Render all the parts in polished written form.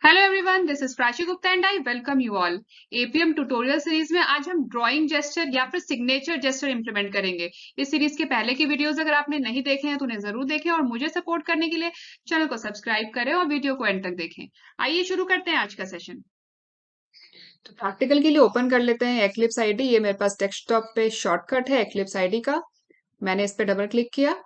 Hello everyone, this is Prachi Gupta and I welcome you all. APM tutorial series में आज हम drawing gesture या फिर सिग्नेचर जेस्चर इंप्लीमेंट करेंगे। इस सीरीज के पहले की वीडियोस अगर आपने नहीं देखे हैं तो उन्हें जरूर देखें और मुझे सपोर्ट करने के लिए चैनल को सब्सक्राइब करें और वीडियो को एंड तक देखें। आइए शुरू करते हैं आज का सेशन। तो प्रैक्टिकल के लिए ओपन कर लेते हैं एक्लिप्स आईडी। ये मेरे पास डेस्कटॉप पे शॉर्टकट है एक्लिप्स आईडी का। मैंने इस पे डबल क्लिक किया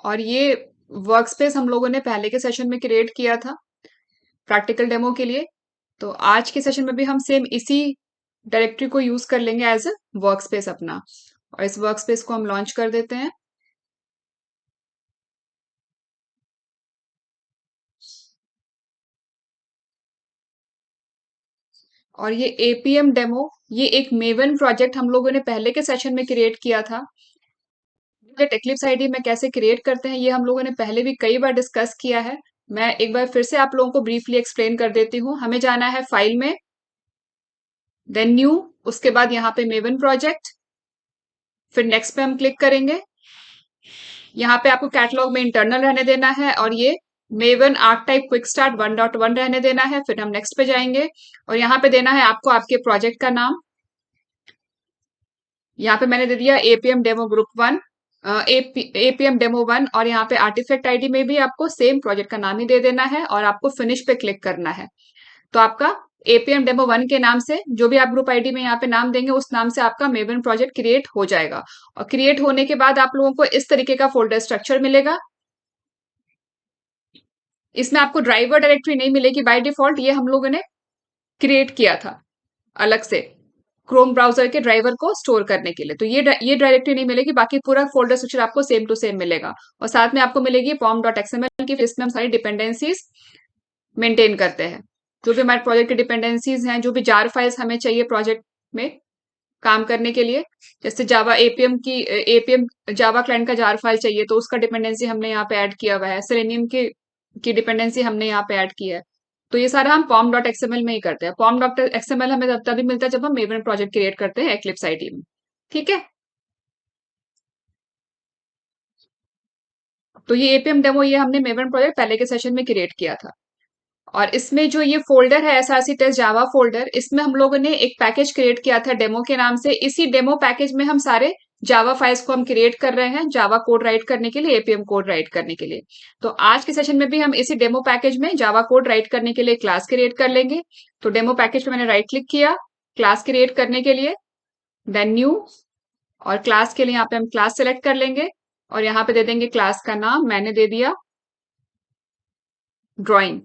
और ये वर्कस्पेस हम लोगों ने पहले के सेशन में क्रिएट किया था प्रैक्टिकल डेमो के लिए। तो आज के सेशन में भी हम सेम इसी डायरेक्टरी को यूज कर लेंगे एज अ वर्कस्पेस अपना, और इस वर्कस्पेस को हम लॉन्च कर देते हैं। और ये एपीएम डेमो, ये एक मेवन प्रोजेक्ट हम लोगों ने पहले के सेशन में क्रिएट किया था। eclipse आईडी में कैसे क्रिएट करते हैं ये हम लोगों ने पहले भी कई बार डिस्कस किया है। मैं एक बार फिर से आप लोगों को ब्रीफली एक्सप्लेन कर देती हूँ। हमें जाना है फाइल में, देन न्यू, उसके बाद यहाँ पे मेवन प्रोजेक्ट, फिर नेक्स्ट पे हम क्लिक करेंगे। यहाँ पे आपको कैटलॉग में इंटरनल रहने देना है और ये maven arc type quick start 1.1 रहने देना है। फिर हम नेक्स्ट पे जाएंगे और यहाँ पे देना है आपको आपके प्रोजेक्ट का नाम। यहाँ पे मैंने दे दिया APM demo group 1, APM demo 1, और यहाँ पे आर्टिफैक्ट आईडी में भी आपको सेम प्रोजेक्ट का नाम ही दे देना है और आपको फिनिश पे क्लिक करना है। तो आपका एपीएम डेमो 1 के नाम से जो भी आप ग्रुप आईडी में यहाँ पे नाम देंगे उस नाम से आपका मेवन प्रोजेक्ट क्रिएट हो जाएगा। और क्रिएट होने के बाद आप लोगों को इस तरीके का फोल्डर स्ट्रक्चर मिलेगा। इसमें आपको ड्राइवर डायरेक्टरी नहीं मिलेगी बाय डिफॉल्ट, ये हम लोगों ने क्रिएट किया था अलग से क्रोम ब्राउजर के ड्राइवर को स्टोर करने के लिए। तो ये डायरेक्टरी नहीं मिलेगी, बाकी पूरा फोल्डर स्ट्रक्चर आपको सेम टू सेम मिलेगा। और साथ में आपको मिलेगी pom.xml की, इसमें हम सारी डिपेंडेंसीज मेंटेन करते हैं। जो भी हमारे प्रोजेक्ट की डिपेंडेंसीज हैं, जो भी जार फाइल्स हमें चाहिए प्रोजेक्ट में काम करने के लिए, जैसे जावा एपीएम जावा क्लाइंट का जार फाइल चाहिए तो उसका डिपेंडेंसी हमने यहाँ पे ऐड किया हुआ है। सेलेनियम की डिपेंडेंसी हमने यहाँ पे ऐड किया है। तो ये सारा हम pom.xml में ही करते हैं। pom.xml हमें तभी मिलता है जब हम मेवन प्रोजेक्ट क्रिएट करते हैं एक्लिप्स आईडी में। ठीक है, तो ये एपीएम डेमो, ये हमने मेवन प्रोजेक्ट पहले के सेशन में क्रिएट किया था। और इसमें जो ये फोल्डर है एसआरसी टेस्ट जावा फोल्डर, इसमें हम लोगों ने एक पैकेज क्रिएट किया था डेमो के नाम से। इसी डेमो पैकेज में हम सारे जावा फाइल्स को हम क्रिएट कर रहे हैं जावा कोड राइट करने के लिए, एपीएम कोड राइट करने के लिए। तो आज के सेशन में भी हम इसी डेमो पैकेज में जावा कोड राइट करने के लिए क्लास क्रिएट कर लेंगे। तो डेमो पैकेज पे मैंने राइट क्लिक किया क्लास क्रिएट करने के लिए, देन न्यू, और क्लास के लिए यहाँ पे हम क्लास सेलेक्ट कर लेंगे और यहाँ पे दे देंगे क्लास का नाम। मैंने दे दिया ड्रॉइंग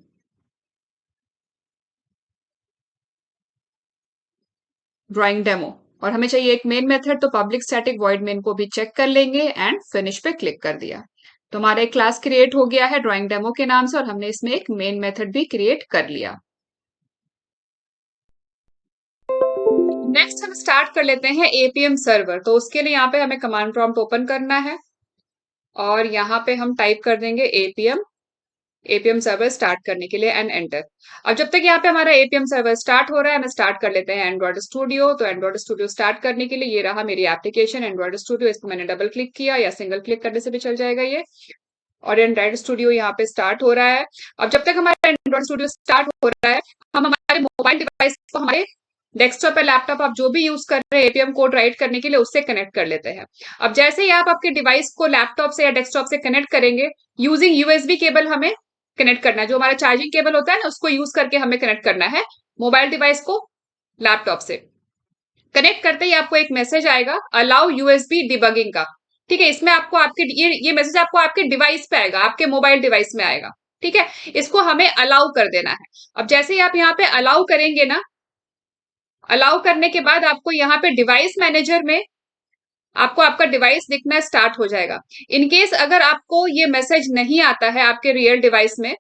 ड्राइंग डेमो। और हमें चाहिए एक मेन मेथड, तो पब्लिक स्टैटिक वॉइड मेन को भी चेक कर लेंगे एंड फिनिश पे क्लिक कर दिया। तो हमारा एक क्लास क्रिएट हो गया है ड्राइंग डेमो के नाम से और हमने इसमें एक मेन मेथड भी क्रिएट कर लिया। नेक्स्ट हम स्टार्ट कर लेते हैं एपीएम सर्वर। तो उसके लिए यहाँ पे हमें कमांड प्रॉम्प्ट ओपन करना है और यहाँ पे हम टाइप कर देंगे एपीएम सर्वर स्टार्ट करने के लिए एंड एंटर। अब जब तक यहाँ पे हमारा एपीएम सर्वर स्टार्ट हो रहा है, हमें स्टार्ट कर लेते हैं एंड्रॉइड स्टूडियो। तो एंड्रॉइड स्टूडियो स्टार्ट करने के लिए ये रहा मेरी एप्लीकेशन एंड्रॉइड स्टूडियो। इसको मैंने डबल क्लिक किया या सिंगल क्लिक करने से भी चल जाएगा ये। और एंड्रॉइड स्टूडियो यहाँ पे स्टार्ट हो रहा है। अब जब तक हमारा एंड्रॉइड स्टूडियो स्टार्ट हो रहा है, हम हमारे मोबाइल डिवाइस को हमारे डेस्कटॉप या लैपटॉप आप जो भी यूज कर रहे हैं एपीएम कोड राइट करने के लिए उससे कनेक्ट कर लेते हैं। अब जैसे ही आप आपके डिवाइस को लैपटॉप से या डेस्कटॉप से कनेक्ट करेंगे, यूजिंग यूएसबी केबल हमें कनेक्ट करना है। जो हमारा चार्जिंग केबल होता है ना, उसको यूज करके हमें कनेक्ट करना है मोबाइल डिवाइस को लैपटॉप से। कनेक्ट करते ही आपको एक मैसेज आएगा अलाउ यूएसबी डिबगिंग का। ठीक है, इसमें आपको आपके ये मैसेज आपको आपके डिवाइस पे आएगा, आपके मोबाइल डिवाइस में आएगा। ठीक है, इसको हमें अलाउ कर देना है। अब जैसे ही आप यहाँ पे अलाउ करेंगे ना, अलाउ करने के बाद आपको यहाँ पे डिवाइस मैनेजर में आपको आपका डिवाइस दिखना स्टार्ट हो जाएगा। इनकेस अगर आपको ये मैसेज नहीं आता है आपके रियल डिवाइस में,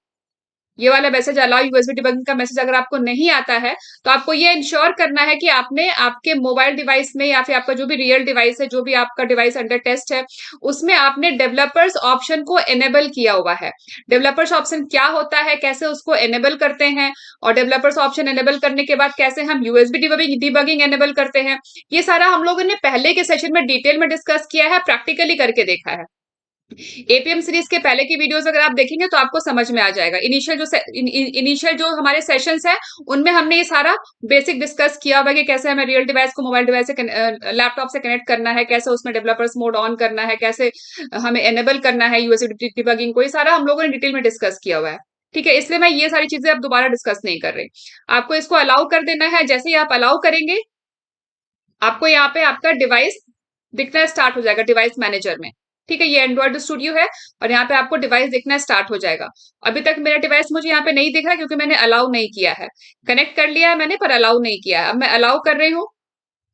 ये वाला मैसेज अलाउ यूएसबी डिबगिंग का मैसेज अगर आपको नहीं आता है, तो आपको ये इंश्योर करना है कि आपने आपके मोबाइल डिवाइस में या फिर आपका जो भी रियल डिवाइस है, जो भी आपका डिवाइस अंडर टेस्ट है, उसमें आपने डेवलपर्स ऑप्शन को एनेबल किया हुआ है। डेवलपर्स ऑप्शन क्या होता है, कैसे उसको एनेबल करते हैं, और डेवलपर्स ऑप्शन एनेबल करने के बाद कैसे हम यूएसबी डिबगिंग एनेबल करते हैं, ये सारा हम लोगों ने पहले के सेशन में डिटेल में डिस्कस किया है, प्रैक्टिकली करके देखा है। एपीएम सीरीज के पहले की वीडियोस अगर आप देखेंगे तो आपको समझ में आ जाएगा। इनिशियल जो हमारे सेशंस हैं उनमें हमने ये सारा बेसिक डिस्कस किया हुआ है कि कैसे हमें रियल डिवाइस को मोबाइल डिवाइस से लैपटॉप से कनेक्ट करना है, कैसे उसमें डेवलपर्स मोड ऑन करना है, कैसे हमें एनेबल करना है यूएसबी डिबगिंग को, ये सारा हम लोगों ने डिटेल में डिस्कस किया हुआ है। ठीक है, इसलिए मैं ये सारी चीजें अब दोबारा डिस्कस नहीं कर रही। आपको इसको अलाउ कर देना है। जैसे ही आप अलाउ करेंगे आपको यहाँ पे आपका डिवाइस दिखना स्टार्ट हो जाएगा डिवाइस मैनेजर में। ठीक है, ये एंड्रॉइड स्टूडियो है और यहाँ पे आपको डिवाइस दिखना स्टार्ट हो जाएगा। अभी तक मेरा डिवाइस मुझे यहाँ पे नहीं दिख रहा क्योंकि मैंने अलाउ नहीं किया है। कनेक्ट कर लिया है मैंने पर अलाउ नहीं किया है। अब मैं अलाउ कर रही हूँ।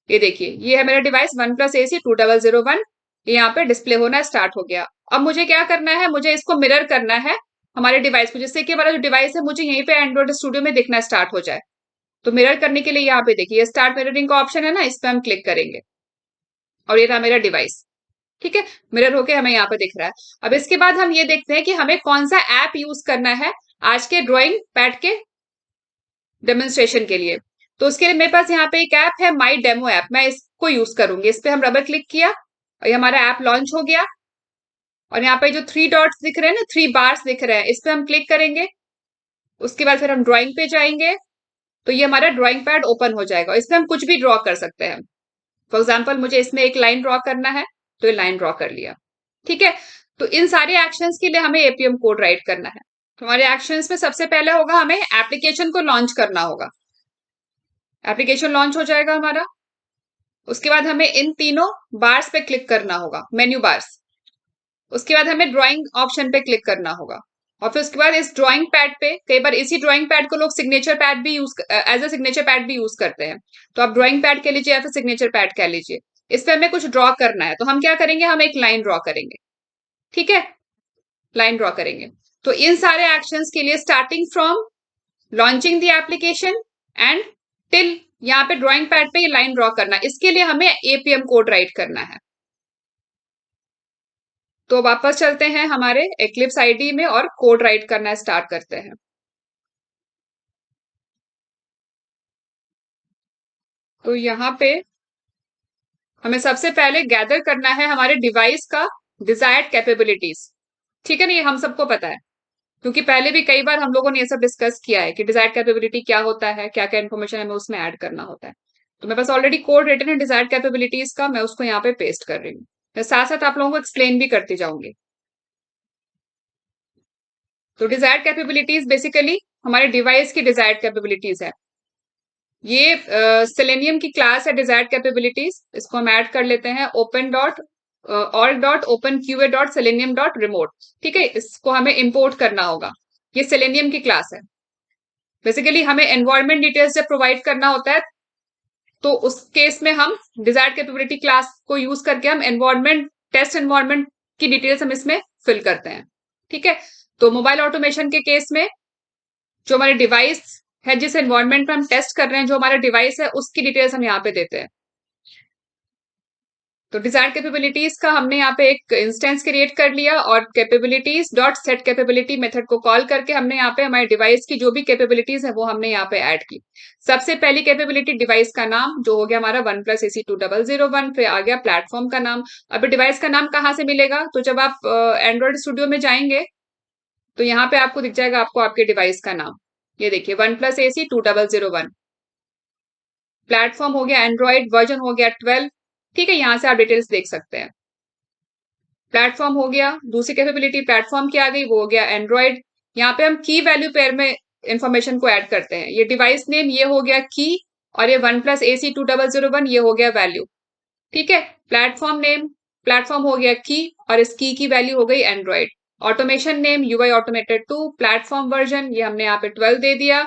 ये देखिए, ये है मेरा डिवाइस OnePlus AC 2001। ये यहाँ पे डिस्प्ले होना स्टार्ट हो गया। अब मुझे क्या करना है, मुझे इसको मिरर करना है हमारे डिवाइस को, जिससे कि हमारा जो डिवाइस है मुझे यहीं पे एंड्रॉइड स्टूडियो में दिखना स्टार्ट हो जाए। तो मिरर करने के लिए यहाँ पे देखिए स्टार्ट मिररिंग का ऑप्शन है ना, इस पे हम क्लिक करेंगे और ये था मेरा डिवाइस। ठीक है, मिरर होके हमें यहाँ पे दिख रहा है। अब इसके बाद हम ये देखते हैं कि हमें कौन सा ऐप यूज करना है आज के ड्राइंग पैड के डेमोन्स्ट्रेशन के लिए। तो उसके लिए मेरे पास यहाँ पे एक ऐप है माई डेमो ऐप, मैं इसको यूज करूंगी। इस पे हम डबल क्लिक किया और ये हमारा ऐप लॉन्च हो गया। और यहाँ पे जो 3 डॉट्स दिख रहे हैं ना, 3 बार्स दिख रहे हैं, इस पे हम क्लिक करेंगे। उसके बाद फिर हम ड्राइंग पे जाएंगे तो ये हमारा ड्राइंग पैड ओपन हो जाएगा। इसमें हम कुछ भी ड्रॉ कर सकते हैं। फॉर एग्जाम्पल मुझे इसमें एक लाइन ड्रॉ करना है तो ये लाइन ड्रॉ कर लिया। ठीक है, तो इन सारे एक्शंस के लिए हमें एपीएम कोड राइट करना है। तो हमारे एक्शंस में सबसे पहले होगा हमें एप्लीकेशन को लॉन्च करना होगा। एप्लीकेशन लॉन्च हो जाएगा हमारा। उसके बाद हमें इन तीनों बार्स पे क्लिक करना होगा, मेन्यू बार्स। उसके बाद हमें ड्राइंग ऑप्शन पे क्लिक करना होगा। और फिर उसके बाद इस ड्राइंग पैड पे, कई बार इसी ड्राइंग पैड को लोग सिग्नेचर पैड भी use as a signature pad भी यूज करते हैं। तो आप ड्राइंग पैड कह लीजिए या फिर सिग्नेचर पैड कह लीजिए। इस पे हमें कुछ ड्रॉ करना है तो हम क्या करेंगे, हम एक लाइन ड्रॉ करेंगे। ठीक है, लाइन ड्रॉ करेंगे। तो इन सारे एक्शंस के लिए starting from launching the application and till यहाँ पे ड्राइंग पैड पे ये लाइन ड्रॉ करना है, इसके लिए हमें एपीएम कोड राइट करना है। तो वापस चलते हैं हमारे एक्लिप्स आईडी में और कोड राइट करना स्टार्ट करते हैं। तो यहाँ पे हमें सबसे पहले गैदर करना है हमारे डिवाइस का डिजायर्ड कैपेबिलिटीज। ठीक है ना, ये हम सबको पता है क्योंकि पहले भी कई बार हम लोगों ने ये सब डिस्कस किया है कि डिजायर्ड कैपेबिलिटी क्या होता है, क्या क्या इन्फॉर्मेशन हमें उसमें ऐड करना होता है। तो मेरे पास ऑलरेडी कोड रिटन है डिजायर्ड कैपेबिलिटीज का, मैं उसको यहाँ पे पेस्ट कर रही हूँ। मैं साथ साथ आप लोगों को एक्सप्लेन भी करती जाऊंगी। तो डिजायर्ड कैपेबिलिटीज बेसिकली हमारे डिवाइस की डिजायर्ड कैपेबिलिटीज है। ये सेलेनियम की क्लास है डिजायर्ड कैपेबिलिटीज। इसको हम ऐड कर लेते हैं open dot all dot open QA dot selenium dot remote. ठीक है, इसको हमें इंपोर्ट करना होगा। ये सेलेनियम की क्लास है। बेसिकली हमें एनवायरमेंट डिटेल्स जब प्रोवाइड करना होता है तो उस केस में हम डिजायर्ड कैपेबिलिटी क्लास को यूज करके हम एनवायरमेंट टेस्ट एनवायरमेंट की डिटेल्स हम इसमें फिल करते हैं। ठीक है, तो मोबाइल ऑटोमेशन के केस में जो हमारे डिवाइस है, जिस एनवायरमेंट में हम टेस्ट कर रहे हैं, जो हमारा डिवाइस है उसकी डिटेल्स हम यहाँ पे देते हैं। तो डिजायर्ड कैपेबिलिटीज का हमने यहाँ पे एक इंस्टेंस क्रिएट कर लिया और capabilities dot set capability method को कॉल करके हमने यहाँ पे हमारे डिवाइस की जो भी कैपेबिलिटीज है वो हमने यहाँ पे ऐड की। सबसे पहली कैपेबिलिटी डिवाइस का नाम जो हो गया हमारा OnePlus AC 2001। फिर आ गया प्लेटफॉर्म का नाम। अभी डिवाइस का नाम कहाँ से मिलेगा, तो जब आप एंड्रॉइड स्टूडियो में जाएंगे तो यहाँ पे आपको दिख जाएगा आपको आपके डिवाइस का नाम। ये देखिए OnePlus AC 2001। प्लेटफॉर्म हो गया एंड्रॉइड, वर्जन हो गया 12। ठीक है, यहां से आप डिटेल्स देख सकते हैं। प्लेटफॉर्म हो गया, दूसरी कैपेबिलिटी प्लेटफॉर्म की आ गई, वो हो गया एंड्रॉइड। यहाँ पे हम की वैल्यू पेयर में इंफॉर्मेशन को ऐड करते हैं। ये डिवाइस नेम ये हो गया की और ये OnePlus AC 2001 ये हो गया वैल्यू। ठीक है, प्लेटफॉर्म नेम प्लेटफॉर्म हो गया की और इस की वैल्यू हो गई Android. Automation name UI automated 2। Platform version ये हमने यहाँ पे 12 दे दिया।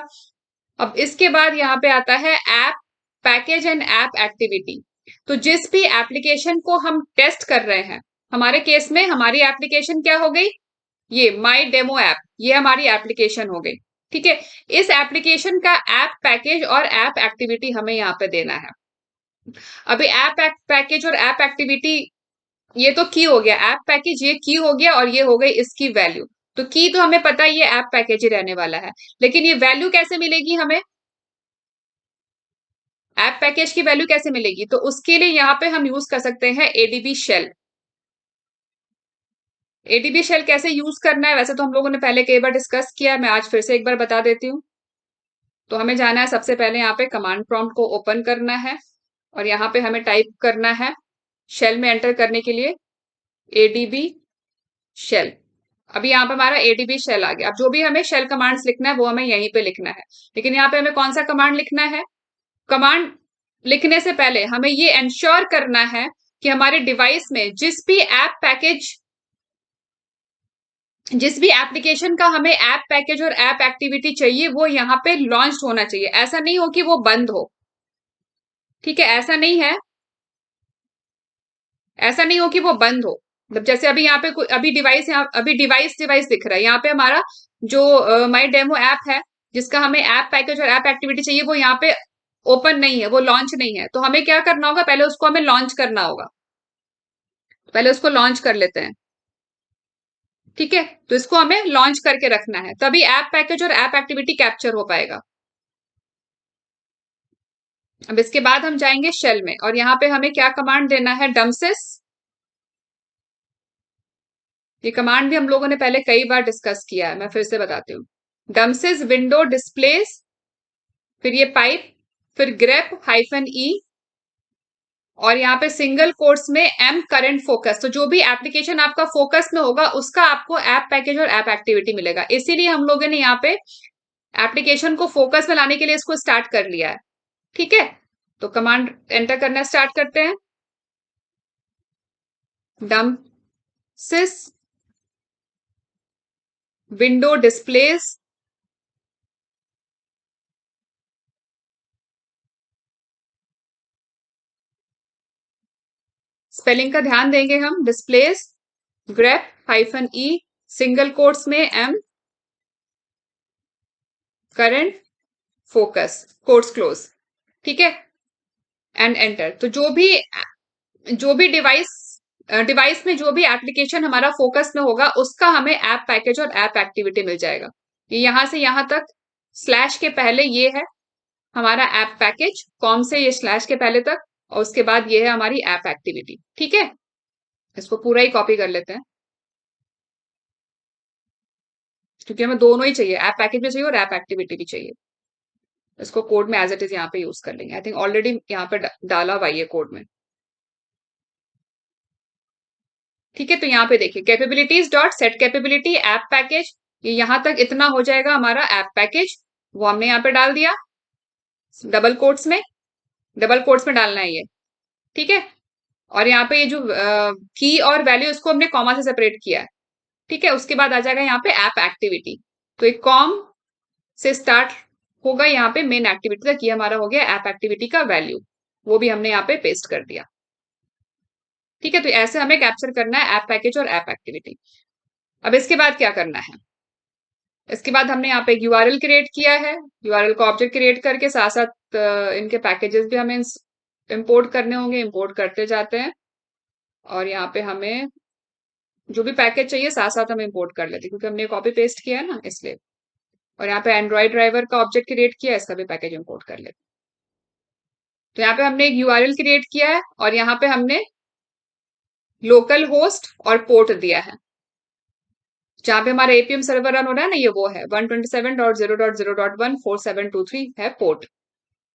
अब इसके बाद यहाँ पे आता है app package and app activity. तो जिस भी एप्लीकेशन को हम टेस्ट कर रहे हैं, हमारे केस में हमारी एप्लीकेशन क्या हो गई, ये माई डेमो ऐप, ये हमारी एप्लीकेशन हो गई। ठीक है, इस एप्लीकेशन का ऐप पैकेज और ऐप एक्टिविटी हमें यहाँ पे देना है। अभी ऐप पैकेज और ऐप एक्टिविटी ये तो की हो गया, ऐप पैकेज ये की हो गया और ये हो गई इसकी वैल्यू। तो की तो हमें पता है ये ऐप पैकेज ही रहने वाला है, लेकिन ये वैल्यू कैसे मिलेगी हमें, ऐप पैकेज की वैल्यू कैसे मिलेगी, तो उसके लिए यहाँ पे हम यूज कर सकते हैं एडीबी शेल। एडीबी शेल कैसे यूज करना है वैसे तो हम लोगों ने पहले कई बार डिस्कस किया है, मैं आज फिर से एक बार बता देती हूँ। तो हमें जाना है सबसे पहले यहाँ पे कमांड प्रॉम्प्ट को ओपन करना है और यहाँ पे हमें टाइप करना है शेल में एंटर करने के लिए एडीबी शेल। अभी यहाँ पे हमारा एडीबी शेल आ गया। अब जो भी हमें शेल कमांड्स लिखना है वो हमें यहीं पे लिखना है, लेकिन यहाँ पे हमें कौन सा कमांड लिखना है? कमांड लिखने से पहले हमें ये एंश्योर करना है कि हमारे डिवाइस में जिस भी एप्लीकेशन का हमें ऐप पैकेज और ऐप एक्टिविटी चाहिए वो यहाँ पे लॉन्च होना चाहिए। ऐसा नहीं हो कि वो बंद हो, ठीक है? ऐसा नहीं है, ऐसा नहीं हो कि वो बंद हो। मतलब जैसे अभी यहाँ पे अभी डिवाइस यहाँ अभी डिवाइस दिख रहा है, यहाँ पे हमारा जो माई डेमो ऐप है जिसका हमें ऐप पैकेज और ऐप एक्टिविटी चाहिए वो यहाँ पे ओपन नहीं है, वो लॉन्च नहीं है। तो हमें क्या करना होगा? पहले उसको हमें लॉन्च करना होगा। पहले उसको लॉन्च कर लेते हैं, ठीक है? तो इसको हमें लॉन्च करके रखना है, तभी ऐप पैकेज और ऐप एक्टिविटी कैप्चर हो पाएगा। अब इसके बाद हम जाएंगे शेल में और यहाँ पे हमें क्या कमांड देना है? डमसिस। ये कमांड भी हम लोगों ने पहले कई बार डिस्कस किया है, मैं फिर से बताती हूँ। डमसिस विंडो डिस्प्लेस, फिर ये पाइप, फिर ग्रेप हाइफन ई और यहाँ पे सिंगल कोट्स में एम करंट फोकस। तो जो भी एप्लीकेशन आपका फोकस में होगा उसका आपको ऐप पैकेज और ऐप एक्टिविटी मिलेगा। इसीलिए हम लोगों ने यहाँ पे एप्लीकेशन को फोकस में लाने के लिए इसको स्टार्ट कर लिया है, ठीक है? तो कमांड एंटर करना स्टार्ट करते हैं। डम सिस विंडो डिस्प्लेस स्पेलिंग का ध्यान देंगे हम। Displace grep hyphen E single quotes में M current focus quotes close, ठीक है? And enter. तो जो भी डिवाइस में जो भी एप्लीकेशन हमारा फोकस में होगा उसका हमें ऐप पैकेज और ऐप एक्टिविटी मिल जाएगा। ये यहां से यहां तक स्लैश के पहले ये है हमारा ऐप पैकेज, कॉम से ये स्लैश के पहले तक, और उसके बाद ये है हमारी ऐप एक्टिविटी, ठीक है? इसको पूरा ही कॉपी कर लेते हैं क्योंकि हमें दोनों ही चाहिए, ऐप पैकेज भी चाहिए और ऐप एक्टिविटी भी चाहिए। इसको कोड में एज इट इज यहाँ पे यूज कर लेंगे। आई थिंक ऑलरेडी यहाँ पे डाला हुआ है कोड में, ठीक है? तो यहाँ पे देखिए capabilities dot set capability app package, ये यहां तक इतना हो जाएगा हमारा ऐप पैकेज, वो हमने यहाँ पे डाल दिया डबल कोट्स में। डबल कोट्स में डालना है ये, ठीक है? और यहाँ पे ये जो की और वैल्यू इसको हमने कॉमा से सेपरेट किया है, ठीक है? उसके बाद आ जाएगा यहाँ पे ऐप एक्टिविटी। तो एक कॉम से स्टार्ट होगा यहाँ पे मेन एक्टिविटी तक, ये हमारा हो गया ऐप एक्टिविटी का वैल्यू, वो भी हमने यहाँ पे पेस्ट कर दिया, ठीक है? तो ऐसे हमें कैप्चर करना है ऐप पैकेज और ऐप एक्टिविटी। अब इसके बाद क्या करना है? इसके बाद हमने यहाँ पे एक यूआरएल क्रिएट किया है, यूआरएल को ऑब्जेक्ट क्रिएट करके साथ साथ इनके पैकेजेस भी हमें इंपोर्ट करने होंगे, इंपोर्ट करते जाते हैं। और यहाँ पे हमें जो भी पैकेज चाहिए साथ साथ हम इंपोर्ट कर लेते हैं क्योंकि हमने कॉपी पेस्ट किया है ना, इसलिए। और यहाँ पे एंड्रॉइड ड्राइवर का ऑब्जेक्ट क्रिएट किया है, इसका भी पैकेज इंपोर्ट कर लेते हैं। तो यहाँ पे हमने एक यूआरएल क्रिएट किया है और यहाँ पे हमने लोकल होस्ट और पोर्ट दिया है। जहां पे हमारा एपीएम सर्वर रन हो रहा है ना, ये वो है 127.0.0.14723 है पोर्ट,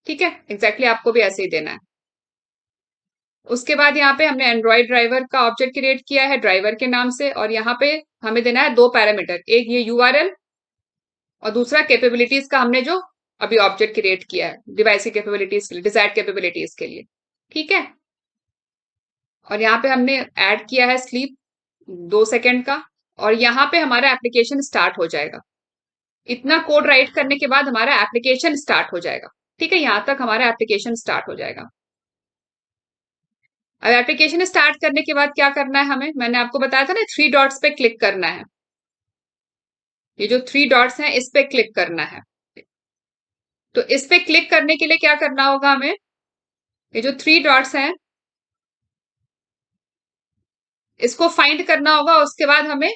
ठीक है? एग्जैक्टली आपको भी ऐसे ही देना है। उसके बाद यहाँ पे हमने एंड्रॉइड ड्राइवर का ऑब्जेक्ट क्रिएट किया है ड्राइवर के नाम से, और यहाँ पे हमें देना है दो पैरामीटर, एक ये यूआरएल और दूसरा कैपेबिलिटीज का हमने जो अभी ऑब्जेक्ट क्रिएट किया है डिवाइस की कैपेबिलिटीज के लिए, डिजायर्ड कैपेबिलिटीज के लिए, ठीक है? और यहाँ पे हमने ऐड किया है स्लीप 2 सेकेंड का, और यहाँ पे हमारा एप्लीकेशन स्टार्ट हो जाएगा। इतना कोड राइट करने के बाद हमारा एप्लीकेशन स्टार्ट हो जाएगा, ठीक है? यहां तक हमारा एप्लीकेशन स्टार्ट हो जाएगा। अब एप्लीकेशन स्टार्ट करने के बाद क्या करना है हमें? मैंने आपको बताया था ना, 3 डॉट्स पे क्लिक करना है। ये जो 3 डॉट्स हैं इस पे क्लिक करना है। तो इस पे क्लिक करने के लिए क्या करना होगा हमें? ये जो 3 डॉट्स हैं इसको फाइंड करना होगा। उसके बाद हमें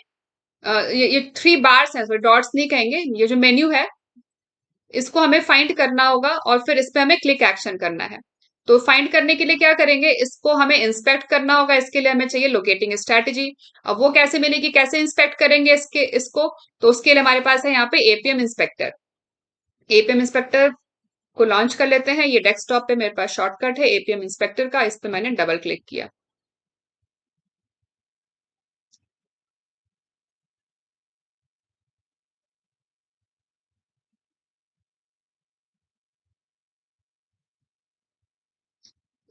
ये 3 बार्स हैं, डॉट्स नहीं कहेंगे, ये जो मेन्यू है इसको हमें फाइंड करना होगा और फिर इस पे हमें क्लिक एक्शन करना है। तो फाइंड करने के लिए क्या करेंगे, इसको हमें इंस्पेक्ट करना होगा, इसके लिए हमें चाहिए लोकेटिंग स्ट्रैटेजी। अब वो कैसे मिलेगी, कैसे इंस्पेक्ट करेंगे इसको, तो उसके लिए हमारे पास है यहाँ पे एपीएम इंस्पेक्टर। एपीएम इंस्पेक्टर को लॉन्च कर लेते हैं। ये डेस्कटॉप पे मेरे पास शॉर्टकट है एपीएम इंस्पेक्टर का, इस पे मैंने डबल क्लिक किया।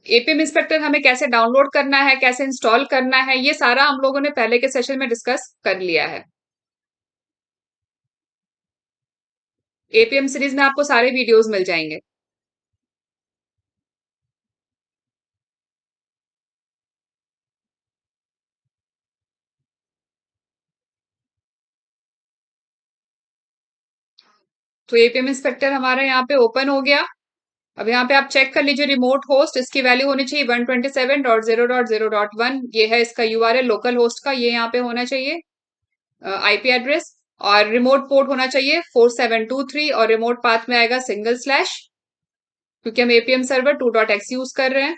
एपीएम इंस्पेक्टर हमें कैसे डाउनलोड करना है, कैसे इंस्टॉल करना है, ये सारा हम लोगों ने पहले के सेशन में डिस्कस कर लिया है। एपीएम सीरीज में आपको सारे वीडियोस मिल जाएंगे। तो एपीएम इंस्पेक्टर हमारा यहाँ पे ओपन हो गया। अब यहाँ पे आप चेक कर लीजिए रिमोट होस्ट, इसकी वैल्यू होनी चाहिए 127.0.0.1। ये है इसका यूआरएल लोकल होस्ट का, ये यहाँ पे होना चाहिए आईपी एड्रेस। और रिमोट पोर्ट होना चाहिए 4723 और रिमोट पाथ में आएगा सिंगल स्लैश, क्योंकि हम एपीएम सर्वर 2.x यूज कर रहे हैं।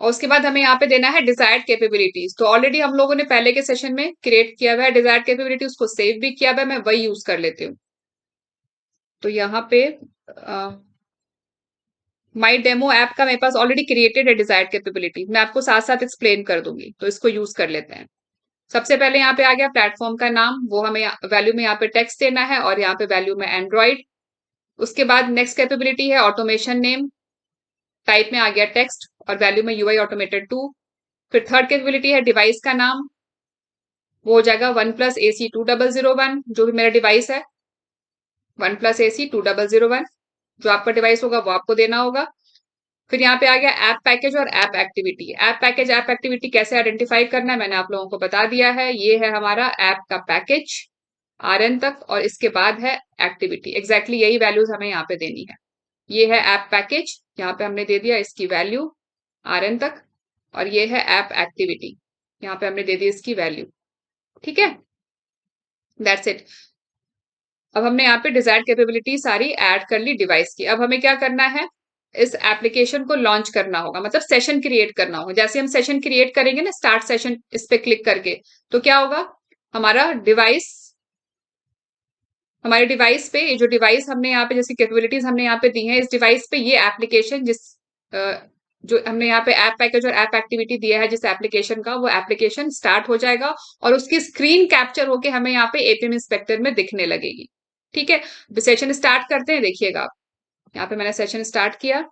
और उसके बाद हमें यहाँ पे देना है डिजायर्ड कैपेबिलिटीज। तो ऑलरेडी हम लोगों ने पहले के सेशन में क्रिएट किया हुआ है डिजायर्ड कैपेबिलिटी, उसको सेव भी किया हुआ है, मैं वही यूज कर लेती हूँ। तो यहाँ पे माई डेमो ऐप का मेरे पास ऑलरेडी क्रिएटेड है डिजायर्ड कैपेबिलिटी, मैं आपको साथ साथ एक्सप्लेन कर दूंगी, तो इसको यूज कर लेते हैं। सबसे पहले यहाँ पे आ गया प्लेटफॉर्म का नाम, वो हमें वैल्यू में यहाँ पे टेक्स्ट देना है और यहाँ पे वैल्यू में एंड्रॉइड। उसके बाद नेक्स्ट कैपेबिलिटी है ऑटोमेशन नेम, टाइप में आ गया टेक्स्ट और वैल्यू में यूआई ऑटोमेटेड 2। फिर थर्ड कैपेबिलिटी है डिवाइस का नाम, वो हो जाएगा OnePlus AC 2001, जो भी मेरा डिवाइस है OnePlus AC 2001, जो आपका डिवाइस होगा वो आपको देना होगा। फिर यहाँ पे आ गया ऐप पैकेज और app activity. App package app activity कैसे आइडेंटिफाई करना है मैंने आप लोगों को बता दिया है। ये है हमारा ऐप का पैकेज RN तक, और इसके बाद है एक्टिविटी, एग्जैक्टली यही वैल्यूज हमें यहाँ पे देनी है। ये है ऐप पैकेज, यहाँ पे हमने दे दिया इसकी वैल्यू RN तक, और ये है ऐप एक्टिविटी, यहाँ पे हमने दे दी इसकी वैल्यू। ठीक है, दैट्स इट। अब हमने यहाँ पे डिजायर्ड कैपेबिलिटी सारी ऐड कर ली डिवाइस की। अब हमें क्या करना है, इस एप्लीकेशन को लॉन्च करना होगा, मतलब सेशन क्रिएट करना होगा। जैसे हम सेशन क्रिएट करेंगे ना, स्टार्ट सेशन इस पे क्लिक करके, तो क्या होगा, हमारा डिवाइस, हमारे डिवाइस पे ये जो डिवाइस हमने यहाँ पे जैसी कैपेबिलिटीज हमने यहाँ पे दी है, इस डिवाइस पे ये एप्लीकेशन जो हमने यहाँ पे ऐप पैकेज और ऐप एक्टिविटी दिया है जिस एप्लीकेशन का, वो एप्लीकेशन स्टार्ट हो जाएगा और उसकी स्क्रीन कैप्चर होके हमें यहाँ पे एपीएम इंस्पेक्टर में दिखने लगेगी। ठीक है, सेशन स्टार्ट करते हैं, देखिएगा आप, यहाँ पे मैंने सेशन स्टार्ट किया।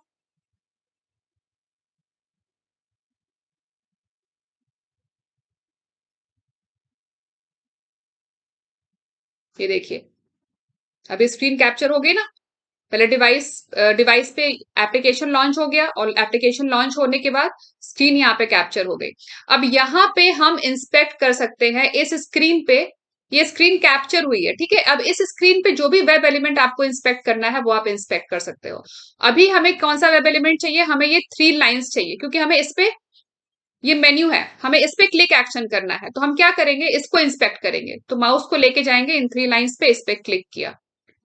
ये देखिए अभी स्क्रीन कैप्चर हो गई ना। पहले डिवाइस पे एप्लीकेशन लॉन्च हो गया और एप्लीकेशन लॉन्च होने के बाद स्क्रीन यहाँ पे कैप्चर हो गई। अब यहाँ पे हम इंस्पेक्ट कर सकते हैं इस स्क्रीन पे, ये स्क्रीन कैप्चर हुई है। ठीक है, अब इस स्क्रीन पे जो भी वेब एलिमेंट आपको इंस्पेक्ट करना है वो आप इंस्पेक्ट कर सकते हो। अभी हमें कौन सा वेब एलिमेंट चाहिए, हमें ये 3 लाइन्स चाहिए, क्योंकि हमें इस पे, ये मेन्यू है, हमें इस पे क्लिक एक्शन करना है। तो हम क्या करेंगे, इसको इंस्पेक्ट करेंगे। तो माउस को लेके जाएंगे इन 3 लाइन्स पे, इस पे क्लिक किया।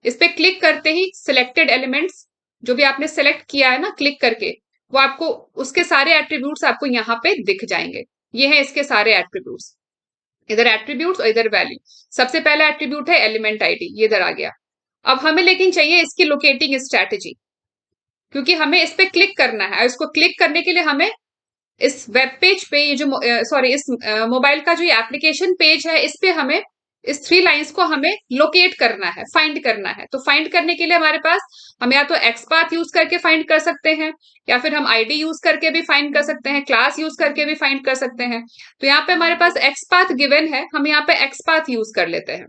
इस पे क्लिक करते ही सिलेक्टेड एलिमेंट्स, जो भी आपने सेलेक्ट किया है ना क्लिक करके, वो आपको उसके सारे एट्रीब्यूट्स आपको यहाँ पे दिख जाएंगे। ये है इसके सारे एट्रीब्यूट्स, इधर एट्रीब्यूट्स और इधर वैल्यू। सबसे पहला एट्रीब्यूट है एलिमेंट आईडी, ये इधर आ गया। अब हमें लेकिन चाहिए इसकी लोकेटिंग स्ट्रैटेजी, क्योंकि हमें इस पे क्लिक करना है। इसको क्लिक करने के लिए हमें इस वेब पेज पे, ये जो सॉरी इस मोबाइल का जो ये एप्लीकेशन पेज है, इस पे हमें इस 3 लाइंस को हमें लोकेट करना है, फाइंड करना है। तो फाइंड करने के लिए हमारे पास, हम या तो एक्सपाथ यूज करके फाइंड कर सकते हैं, या फिर हम आईडी यूज करके भी फाइंड कर सकते हैं, क्लास यूज करके भी फाइंड कर सकते हैं। तो यहाँ पे हमारे पास एक्सपाथ गिवन है, हम यहाँ पे एक्सपाथ यूज कर लेते हैं।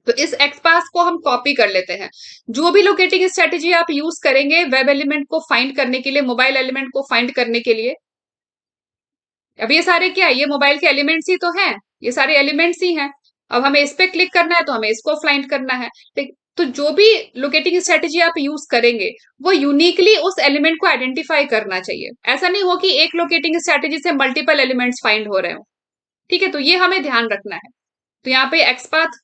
तो इस एक्सपाथ को हम कॉपी कर लेते हैं। जो भी लोकेटिंग स्ट्रेटेजी आप यूज करेंगे वेब एलिमेंट को फाइंड करने के लिए, मोबाइल एलिमेंट को फाइंड करने के लिए, अब ये सारे क्या है, ये मोबाइल के एलिमेंट्स ही तो हैं, ये सारे एलिमेंट्स ही हैं। अब हमें इस पे क्लिक करना है तो हमें इसको फाइंड करना है। ठीक, तो जो भी लोकेटिंग स्ट्रेटेजी आप यूज करेंगे वो यूनिकली उस एलिमेंट को आइडेंटिफाई करना चाहिए। ऐसा नहीं हो कि एक लोकेटिंग स्ट्रेटेजी से मल्टीपल एलिमेंट्स फाइंड हो रहे हो। ठीक है, तो ये हमें ध्यान रखना है। तो यहाँ पे एक्सपाथ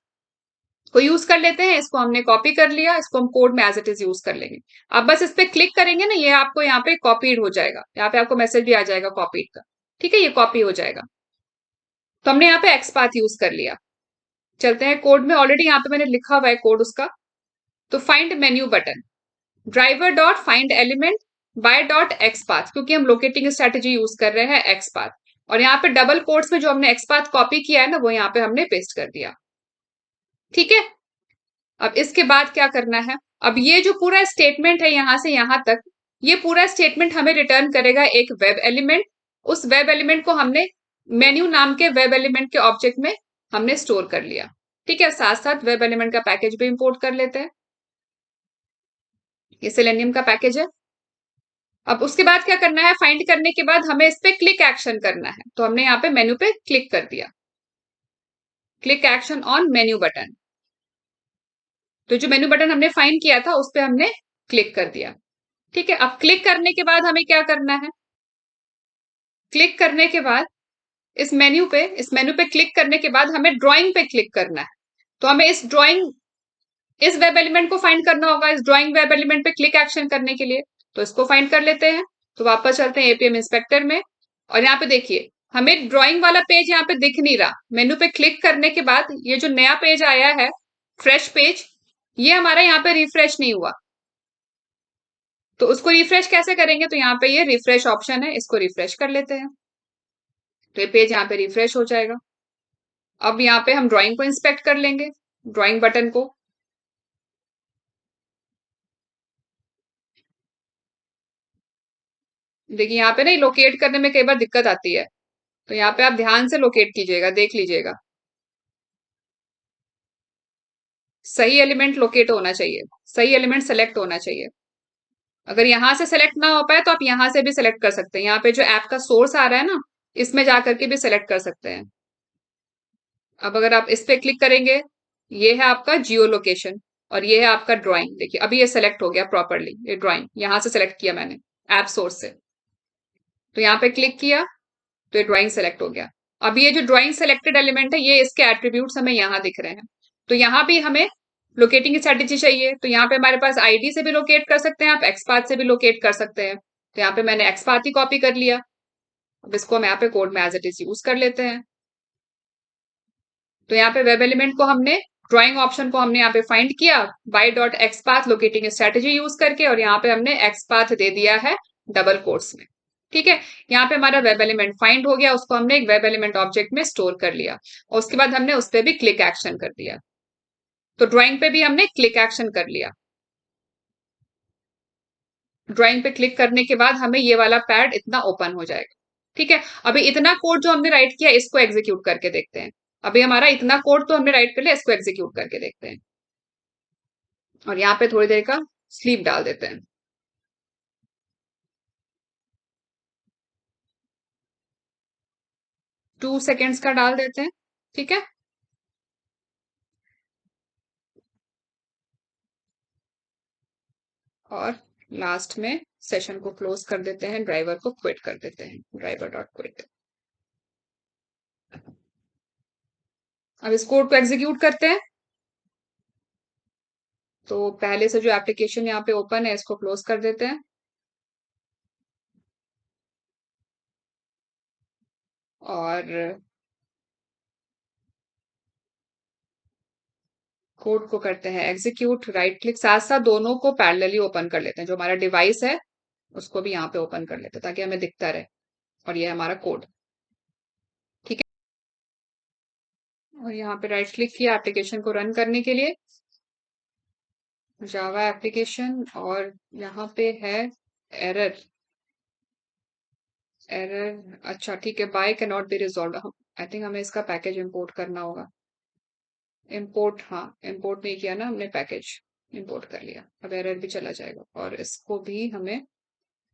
को यूज कर लेते हैं। इसको हमने कॉपी कर लिया, इसको हम कोड में एज इट इज यूज कर लेंगे। अब बस इस पे क्लिक करेंगे ना, ये आपको यहाँ पे कॉपीड हो जाएगा, यहाँ पे आपको मैसेज भी आ जाएगा कॉपीड का। ठीक है, ये कॉपी हो जाएगा। तो हमने यहाँ पे एक्सपाथ यूज कर लिया। चलते हैं कोड में, ऑलरेडी यहाँ पे मैंने लिखा हुआ है कोड उसका। तो find menu button, driver dot find element by dot XPath, क्योंकि हम लोकेटिंग स्ट्रेटेजी यूज कर रहे हैं एक्सपाथ। और यहाँ पे डबल कोट्स में जो हमने एक्सपाथ कॉपी किया है ना, वो यहाँ पे हमने पेस्ट कर दिया। ठीक है, अब इसके बाद क्या करना है? अब ये जो पूरा स्टेटमेंट है यहां से यहां तक, ये पूरा स्टेटमेंट हमें रिटर्न करेगा एक वेब एलिमेंट। उस वेब एलिमेंट को हमने मेन्यू नाम के वेब एलिमेंट के ऑब्जेक्ट में हमने स्टोर कर लिया। ठीक है, साथ साथ वेब एलिमेंट का पैकेज भी इंपोर्ट कर लेते हैं। ये सेलेनियम का पैकेज है। अब उसके बाद क्या करना है? फाइंड करने के बाद हमें इस पे क्लिक एक्शन करना है। तो हमने यहाँ पे मेन्यू पे क्लिक कर दिया, click action on menu button. तो जो मेन्यू बटन हमने फाइंड किया था उस पे हमने क्लिक कर दिया। ठीक है, अब क्लिक करने के बाद हमें क्या करना है? क्लिक करने के बाद इस मेन्यू पे क्लिक करने के बाद हमें ड्राइंग पे क्लिक करना है। तो हमें इस वेब एलिमेंट को फाइंड करना होगा, इस ड्राइंग वेब एलिमेंट पे क्लिक एक्शन करने के लिए। तो इसको फाइंड कर लेते हैं। तो वापस चलते हैं एपीएम इंस्पेक्टर में, और यहाँ पे देखिए हमें ड्राइंग वाला पेज यहाँ पे दिख नहीं रहा। मेन्यू पे क्लिक करने के बाद ये जो नया पेज आया है, फ्रेश पेज, ये हमारा यहाँ पे रिफ्रेश नहीं हुआ। तो उसको रिफ्रेश कैसे करेंगे? तो यहाँ पे ये रिफ्रेश ऑप्शन है, इसको रिफ्रेश कर लेते हैं। तो ये पेज यहाँ पे रिफ्रेश हो जाएगा। अब यहाँ पे हम ड्राइंग को इंस्पेक्ट कर लेंगे, ड्राइंग बटन को। देखिए यहाँ पे ना लोकेट करने में कई बार दिक्कत आती है, तो यहाँ पे आप ध्यान से लोकेट कीजिएगा, देख लीजिएगा। सही एलिमेंट लोकेट होना चाहिए, सही एलिमेंट सेलेक्ट होना चाहिए। अगर यहाँ से सेलेक्ट ना हो पाए तो आप यहाँ से भी सेलेक्ट कर सकते हैं। यहाँ पे जो ऐप का सोर्स आ रहा है ना, इसमें जाकर के भी सेलेक्ट कर सकते हैं। अब अगर आप इस पे क्लिक करेंगे, ये है आपका जियो लोकेशन और ये है आपका ड्राइंग। देखिए अभी ये सेलेक्ट हो गया प्रॉपरली, ये ड्राइंग यहाँ से सेलेक्ट किया मैंने ऐप सोर्स से। तो यहाँ पे क्लिक किया तो ये ड्राइंग सेलेक्ट हो गया। अब ये जो ड्राइंग सेलेक्टेड एलिमेंट है, ये इसके एट्रीब्यूट्स हमें यहाँ दिख रहे हैं। तो यहाँ भी हमें लोकेटिंग स्ट्रेटेजी चाहिए, तो यहाँ पे हमारे पास आईडी से भी लोकेट कर सकते हैं, आप एक्सपाथ से भी लोकेट कर सकते हैं। तो यहाँ पे मैंने एक्सपाथ ही कॉपी कर लिया। अब इसको हम यहाँ पे कोड में एज इट इज यूज कर लेते हैं। तो यहाँ पे वेब एलिमेंट को हमने, ड्राइंग ऑप्शन को हमने यहाँ पे फाइंड किया by dot XPath locating strategy use करके, और यहाँ पे हमने एक्सपाथ दे दिया है डबल कोट्स में। ठीक है, यहाँ पे हमारा वेब एलिमेंट फाइंड हो गया, उसको हमने एक वेब एलिमेंट ऑब्जेक्ट में स्टोर कर लिया, और उसके बाद हमने उस पर भी क्लिक एक्शन कर दिया। तो ड्राइंग पे भी हमने क्लिक एक्शन कर लिया। ड्राइंग पे क्लिक करने के बाद हमें ये वाला पैड इतना ओपन हो जाएगा। ठीक है, अभी इतना कोड जो हमने राइट किया इसको एग्जीक्यूट करके देखते हैं। अभी हमारा इतना कोड तो हमने राइट कर लिया, इसको एग्जीक्यूट करके देखते हैं। और यहाँ पे थोड़ी देर का स्लीप डाल देते हैं। 2 सेकेंड्स का डाल देते हैं। ठीक है, और लास्ट में सेशन को क्लोज कर देते हैं, ड्राइवर को क्विट कर देते हैं, ड्राइवर डॉट क्विट। अब इस कोड को एग्जीक्यूट करते हैं। तो पहले से जो एप्लीकेशन यहाँ पे ओपन है इसको क्लोज कर देते हैं, और कोड को करते हैं एग्जीक्यूट, राइट क्लिक, साथ साथ दोनों को पैरेलली ओपन कर लेते हैं। जो हमारा डिवाइस है उसको भी यहाँ पे ओपन कर लेते हैं ताकि हमें दिखता रहे। और ये हमारा कोड। ठीक है, और यहाँ पे राइट क्लिक किया एप्लीकेशन को रन करने के लिए, जावा एप्लीकेशन, और यहाँ पे है एरर। एरर, अच्छा ठीक है, by can not be resolve. I think हमें इसका पैकेज इंपोर्ट करना होगा। इंपोर्ट, हाँ इंपोर्ट नहीं किया ना हमने, पैकेज इंपोर्ट कर लिया। अब एरर भी चला जाएगा, और इसको भी हमें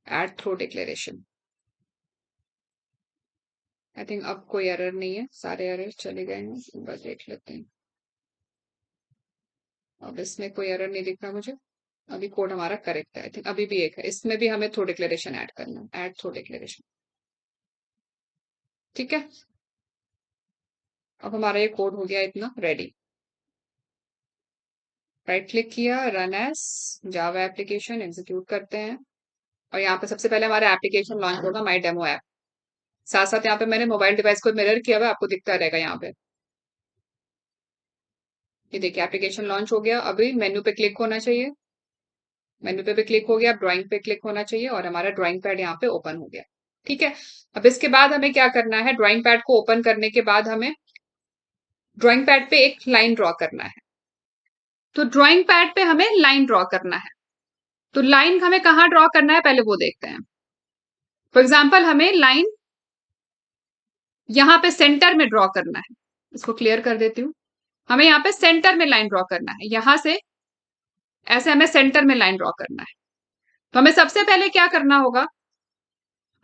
add throw declaration. I think अब कोई एरर नहीं है, सारे एरर चले गए हैं, एक बार देख लेते हैं। अब इसमें कोई एरर नहीं दिख रहा मुझे। अभी कोड हमारा करेक्ट है, आई थिंक अभी भी एक है, इसमें भी हमें थ्रो डिक्लेरेशन ऐड करना है, ऐड थ्रो डिक्लेरेशन। ठीक है, अब हमारा ये कोड हो गया इतना रेडी। राइट क्लिक किया, run as Java application, execute करते हैं। और यहाँ पे सबसे पहले हमारा एप्लीकेशन लॉन्च होगा, माई डेमो ऐप। साथ साथ यहाँ पे मैंने मोबाइल डिवाइस को मिरर किया हुआ है, आपको दिखता रहेगा यहाँ पे। ये देखिए एप्लीकेशन लॉन्च हो गया। अभी मेन्यू पे क्लिक होना चाहिए, मेन्यू पे भी क्लिक हो गया, ड्राइंग पे क्लिक होना चाहिए और हमारा ड्राइंग पैड यहाँ पे ओपन हो गया। ठीक है। अब इसके बाद हमें क्या करना है, ड्राइंग पैड को ओपन करने के बाद हमें ड्राइंग पैड पे एक लाइन ड्रॉ करना है। तो ड्राइंग पैड पे हमें लाइन ड्रॉ करना है। तो लाइन हमें कहाँ ड्रॉ करना है पहले वो देखते हैं। फॉर एग्जाम्पल हमें लाइन यहाँ पे सेंटर में ड्रॉ करना है। इसको क्लियर कर देती हूँ। हमें यहाँ पे सेंटर में लाइन ड्रॉ करना है, यहां से ऐसे हमें सेंटर में लाइन ड्रॉ करना है। तो हमें सबसे पहले क्या करना होगा,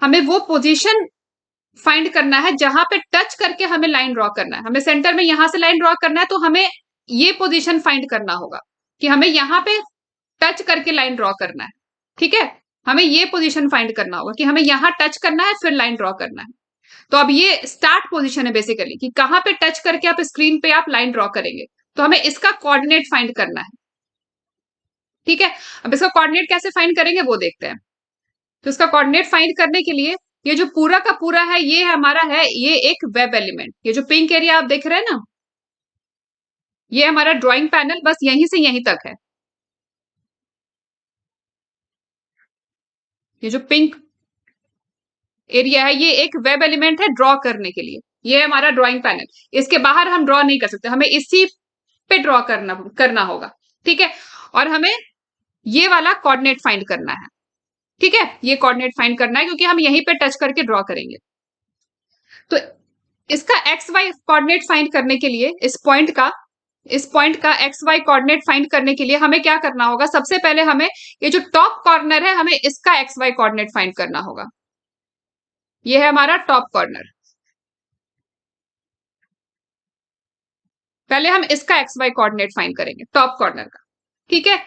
हमें वो पोजीशन फाइंड करना है जहां पे टच करके हमें लाइन ड्रॉ करना है। हमें सेंटर में यहां से लाइन ड्रॉ करना है, तो हमें ये पोजीशन फाइंड करना होगा कि हमें यहां पे टच करके लाइन ड्रॉ करना है। ठीक है। हमें ये पोजीशन फाइंड करना होगा कि हमें यहां टच करना है फिर लाइन ड्रॉ करना है। तो अब ये स्टार्ट पोजीशन है बेसिकली कि कहां पे टच करके आप स्क्रीन पे आप लाइन ड्रॉ करेंगे। तो हमें इसका कोऑर्डिनेट फाइंड करना है। ठीक है। अब इसका कोऑर्डिनेट कैसे फाइंड करेंगे वो देखते हैं। तो इसका कोऑर्डिनेट फाइंड करने के लिए ये जो पूरा का पूरा है ये हमारा है, ये एक वेब एलिमेंट। ये जो पिंक एरिया आप देख रहे हैं ना, ये हमारा ड्राइंग पैनल बस यहीं से यहीं तक है। ये जो पिंक एरिया है ये एक वेब एलिमेंट है ड्रॉ करने के लिए। ये है हमारा ड्राइंग पैनल। इसके बाहर हम ड्रॉ नहीं कर सकते, हमें इसी पे ड्रॉ करना करना होगा। ठीक है। और हमें ये वाला कोऑर्डिनेट फाइंड करना है। ठीक है। ये कोऑर्डिनेट फाइंड करना है क्योंकि हम यहीं पे टच करके ड्रॉ करेंगे। तो इसका एक्स वाई कोऑर्डिनेट फाइंड करने के लिए इस पॉइंट का एक्स वाई कोऑर्डिनेट फाइंड करने के लिए हमें क्या करना होगा, सबसे पहले हमें ये जो टॉप कॉर्नर है हमें इसका एक्स वाई कोऑर्डिनेट फाइंड करना होगा। ये है हमारा टॉप कॉर्नर। पहले हम इसका एक्स वाई कोऑर्डिनेट फाइंड करेंगे टॉप कॉर्नर का। ठीक है।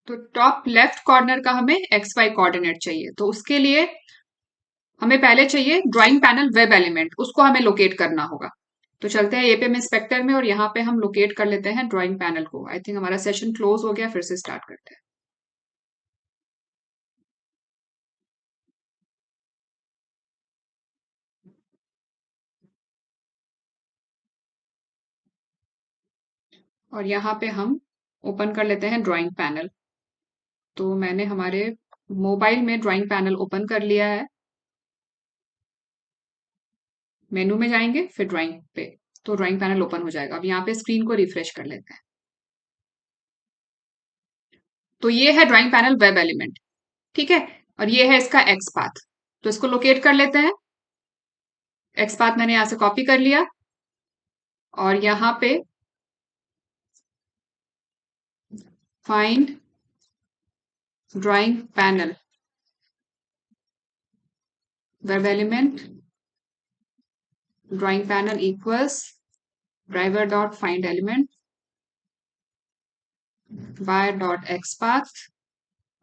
तो टॉप लेफ्ट कॉर्नर का हमें एक्स वाई कोऑर्डिनेट चाहिए, तो उसके लिए हमें पहले चाहिए ड्राइंग पैनल वेब एलिमेंट, उसको हमें लोकेट करना होगा। तो चलते हैं एपीएम इंस्पेक्टर में और यहाँ पे हम लोकेट कर लेते हैं ड्राइंग पैनल को। आई थिंक हमारा सेशन क्लोज हो गया, फिर से स्टार्ट करते हैं। और यहाँ पे हम ओपन कर लेते हैं ड्राइंग पैनल। तो मैंने हमारे मोबाइल में ड्राइंग पैनल ओपन कर लिया है। मेनू में जाएंगे फिर ड्राइंग पे, तो ड्राइंग पैनल ओपन हो जाएगा। अब यहाँ पे स्क्रीन को रिफ्रेश कर लेते हैं। तो ये है ड्राइंग पैनल वेब एलिमेंट। ठीक है। और ये है इसका एक्स पाथ। तो इसको लोकेट कर लेते हैं। एक्स पाथ मैंने यहां से कॉपी कर लिया और यहाँ पे find drawing panel web element drawing panel equals driver dot find element by dot x path,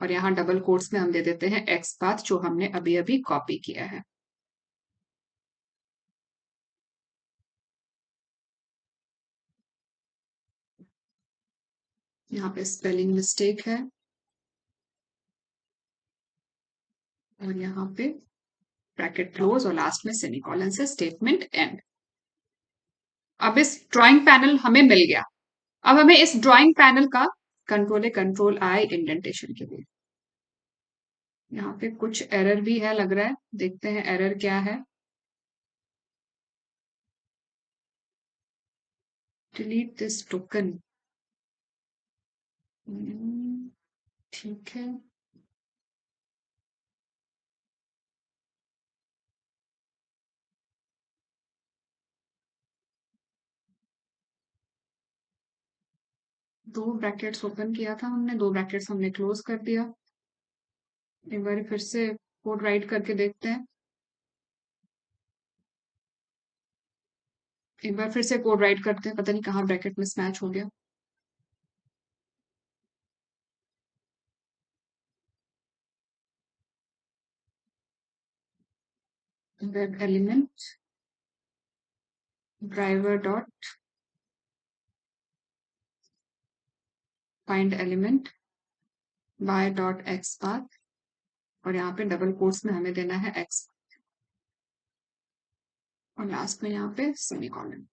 और यहाँ डबल कोट्स में हम दे देते हैं एक्स पाथ जो हमने अभी अभी कॉपी किया है। यहाँ पे स्पेलिंग मिस्टेक है और यहाँ पे ब्रैकेट क्लोज और लास्ट में सेमीकोलन से स्टेटमेंट एंड। अब इस ड्राइंग पैनल हमें मिल गया। अब हमें इस ड्राइंग पैनल का कंट्रोल आई इंडेंटेशन के लिए, यहाँ पे कुछ एरर भी है लग रहा है, देखते हैं एरर क्या है। Delete this token. ठीक है। दो ब्रैकेट्स ओपन किया था हमने, दो ब्रैकेट्स हमने क्लोज कर दिया। एक बार फिर से कोड राइट करके देखते हैं। एक बार फिर से कोड राइट करते हैं, पता नहीं कहाँ ब्रैकेट मिसमैच हो गया। Web element driver dot find element y dot x path, और यहाँ पे डबल कोट्स में हमें देना है x, और लास्ट में यहाँ पे सेमीकोलन।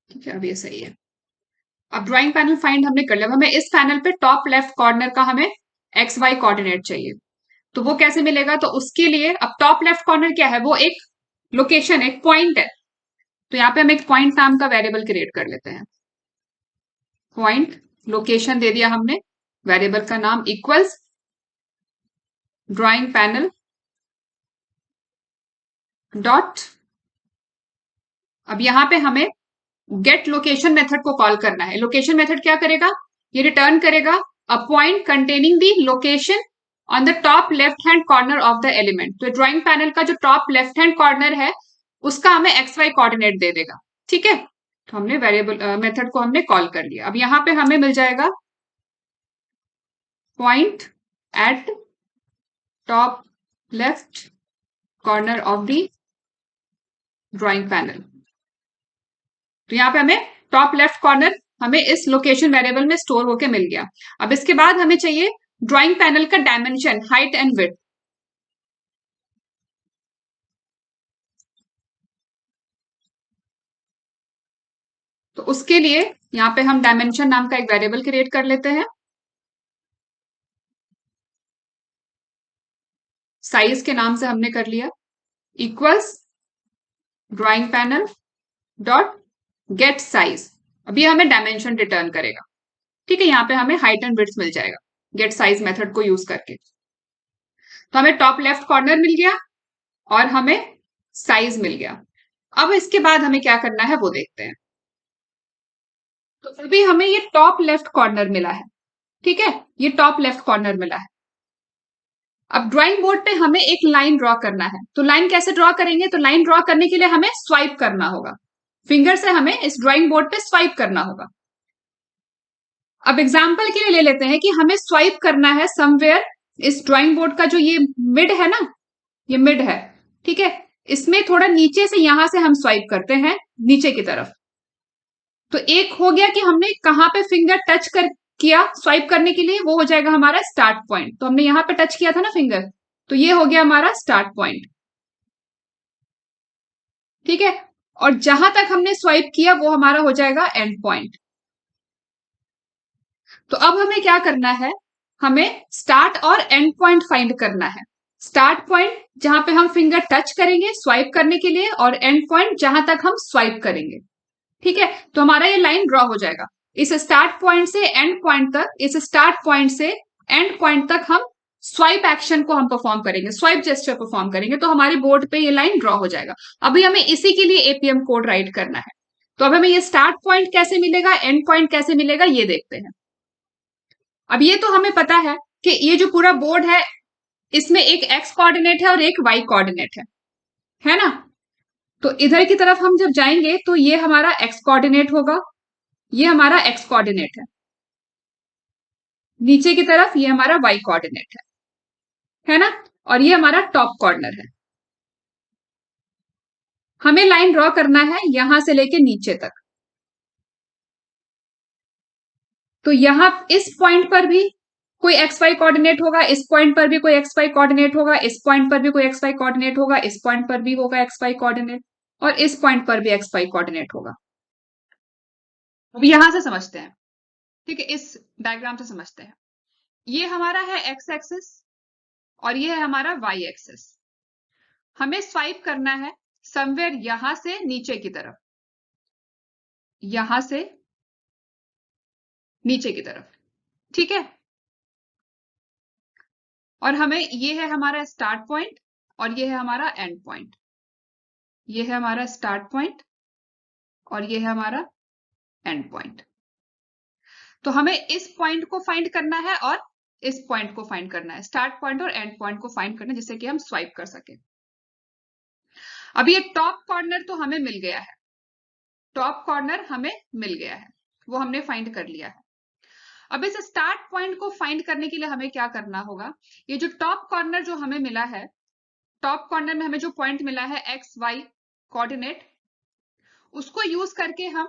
ठीक है, अब ये सही है। अब ड्राइंग पैनल फाइंड हमने कर लिया। हमें इस पैनल पे टॉप लेफ्ट कॉर्नर का हमें एक्स वाई कोऑर्डिनेट चाहिए, तो वो कैसे मिलेगा? तो उसके लिए अब टॉप लेफ्ट कॉर्नर क्या है? वो एक लोकेशन, एक पॉइंट है। तो यहाँ पे हम एक पॉइंट नाम का वेरिएबल क्रिएट कर लेते हैं। पॉइंट, लोकेशन दे दिया हमने, वेरिएबल का नाम इक्वल्स ड्राइंग पैनल डॉट, अब यहां पे हमें गेट लोकेशन मेथड को कॉल करना है। लोकेशन मेथड क्या करेगा? ये रिटर्न करेगा a point containing the location on the top left hand corner of the element. तो ड्राइंग पैनल का जो टॉप लेफ्ट हैंड कॉर्नर है उसका हमें एक्स वाई कोऑर्डिनेट दे देगा। ठीक है, तो हमने वेरिएबल मेथड को हमने कॉल कर लिया। अब यहां पे हमें मिल जाएगा point eight top left corner of the drawing panel. तो यहाँ पे हमें टॉप लेफ्ट कॉर्नर हमें इस लोकेशन वेरिएबल में स्टोर होके मिल गया। अब इसके बाद हमें चाहिए ड्राइंग पैनल का डायमेंशन, हाइट एंड विड्थ। तो उसके लिए यहाँ पे हम डायमेंशन नाम का एक वेरिएबल क्रिएट कर लेते हैं। साइज के नाम से हमने कर लिया equals drawing panel dot gate size. अभी हमें डायमेंशन रिटर्न करेगा। ठीक है, यहाँ पे हमें हाइट एंड विड्थ मिल जाएगा गेट साइज मेथड को यूज करके। तो हमें टॉप लेफ्ट कॉर्नर मिल गया और हमें साइज मिल गया। अब इसके बाद हमें क्या करना है वो देखते हैं। तो अभी हमें ये टॉप लेफ्ट कॉर्नर मिला है। ठीक है, ये टॉप लेफ्ट कॉर्नर मिला है। अब ड्राइंग बोर्ड पे हमें एक लाइन ड्रॉ करना है। तो लाइन कैसे ड्रॉ करेंगे? तो लाइन ड्रॉ करने के लिए हमें स्वाइप करना होगा, फिंगर से हमें इस ड्राइंग बोर्ड पे स्वाइप करना होगा। अब एग्जाम्पल के लिए ले लेते हैं कि हमें स्वाइप करना है समवेयर, इस ड्राइंग बोर्ड का जो ये मिड है ना, ये मिड है। ठीक है, इसमें थोड़ा नीचे से यहां से हम स्वाइप करते हैं नीचे की तरफ। तो एक हो गया कि हमने कहां पे फिंगर टच कर किया स्वाइप करने के लिए, वो हो जाएगा हमारा स्टार्ट पॉइंट। तो हमने यहां पे टच किया था ना फिंगर, तो ये हो गया हमारा स्टार्ट पॉइंट। ठीक है, और जहां तक हमने स्वाइप किया वो हमारा हो जाएगा एंड पॉइंट। तो अब हमें क्या करना है? हमें स्टार्ट और एंड पॉइंट फाइंड करना है। स्टार्ट पॉइंट जहां पे हम फिंगर टच करेंगे स्वाइप करने के लिए, और एंड पॉइंट जहां तक हम स्वाइप करेंगे। ठीक है, तो हमारा ये लाइन ड्रॉ हो जाएगा। इस स्टार्ट पॉइंट से एंड पॉइंट तक, इस स्टार्ट पॉइंट से एंड पॉइंट तक हम स्वाइप एक्शन को हम परफॉर्म करेंगे, स्वाइप जेस्चर परफॉर्म करेंगे, तो हमारे बोर्ड पे ये लाइन ड्रॉ हो जाएगा। अभी हमें इसी के लिए एपीएम कोड राइट करना है। तो अब हमें ये स्टार्ट पॉइंट कैसे मिलेगा, एंड पॉइंट कैसे मिलेगा, ये देखते हैं। अब ये तो हमें पता है कि ये जो पूरा बोर्ड है इसमें एक एक्स कोऑर्डिनेट है और एक वाई कोऑर्डिनेट है ना? तो इधर की तरफ हम जब जाएंगे तो ये हमारा एक्स कोऑर्डिनेट होगा, ये हमारा एक्स कोऑर्डिनेट है। नीचे की तरफ ये हमारा वाई कोऑर्डिनेट है ना? और ये हमारा टॉप कॉर्नर है। हमें लाइन ड्रॉ करना है यहां से लेके नीचे तक। तो यहां इस पॉइंट पर भी कोई एक्स वाई कोऑर्डिनेट होगा, इस पॉइंट पर भी कोई एक्स वाई कोऑर्डिनेट होगा, इस पॉइंट पर भी कोई एक्स वाई कोऑर्डिनेट होगा, इस पॉइंट पर भी होगा एक्स वाई कोऑर्डिनेट, और इस पॉइंट पर भी एक्स वाई कोऑर्डिनेट होगा। अब यहां से समझते हैं। ठीक है, इस डायग्राम से समझते हैं। ये हमारा है एक्स एक्सिस और ये है हमारा वाई एक्सिस। हमें स्वाइप करना है समवेयर यहां से नीचे की तरफ, यहां से नीचे की तरफ। ठीक है, और हमें ये है हमारा स्टार्ट पॉइंट और ये है हमारा एंड पॉइंट। ये है हमारा स्टार्ट पॉइंट और ये है हमारा एंड पॉइंट। तो हमें इस पॉइंट को फाइंड करना है और इस पॉइंट को फाइंड करना है, स्टार्ट पॉइंट और एंड पॉइंट को फाइंड करना है, जिससे कि हम स्वाइप कर सके। अब ये टॉप कॉर्नर तो हमें मिल गया है, टॉप कॉर्नर हमें मिल गया है, वो हमने फाइंड कर लिया है। अब इस स्टार्ट पॉइंट को फाइंड करने के लिए हमें क्या करना होगा? ये जो टॉप कॉर्नर जो हमें मिला है, टॉप कॉर्नर में हमें जो पॉइंट मिला है एक्स वाई कोऑर्डिनेट, उसको यूज करके हम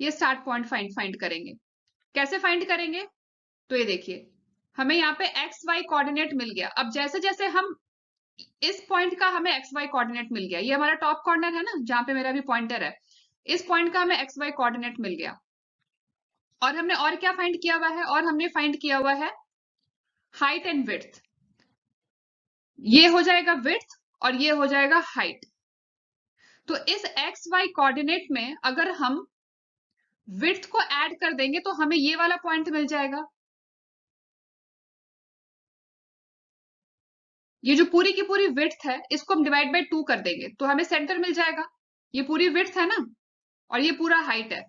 ये स्टार्ट पॉइंट फाइंड करेंगे। कैसे फाइंड करेंगे? तो ये देखिए, हमें यहाँ पे एक्स वाई कोऑर्डिनेट मिल गया। अब जैसे जैसे हम इस पॉइंट का हमें एक्स वाई कोऑर्डिनेट मिल गया, ये हमारा टॉप कॉर्नर है ना जहां पे मेरा भी पॉइंटर है, इस पॉइंट का हमें एक्स वाई कोऑर्डिनेट मिल गया। और हमने और क्या फाइंड किया हुआ है? और हमने फाइंड किया हुआ है हाइट एंड विड्थ। ये हो जाएगा विड्थ और ये हो जाएगा हाइट। तो इस एक्स वाई कोऑर्डिनेट में अगर हम विड्थ को ऐड कर देंगे तो हमें ये वाला पॉइंट मिल जाएगा। ये जो पूरी की पूरी विड्थ है इसको हम डिवाइड बाय 2 कर देंगे तो हमें सेंटर मिल जाएगा। ये पूरी विड्थ है ना और ये पूरा हाइट है।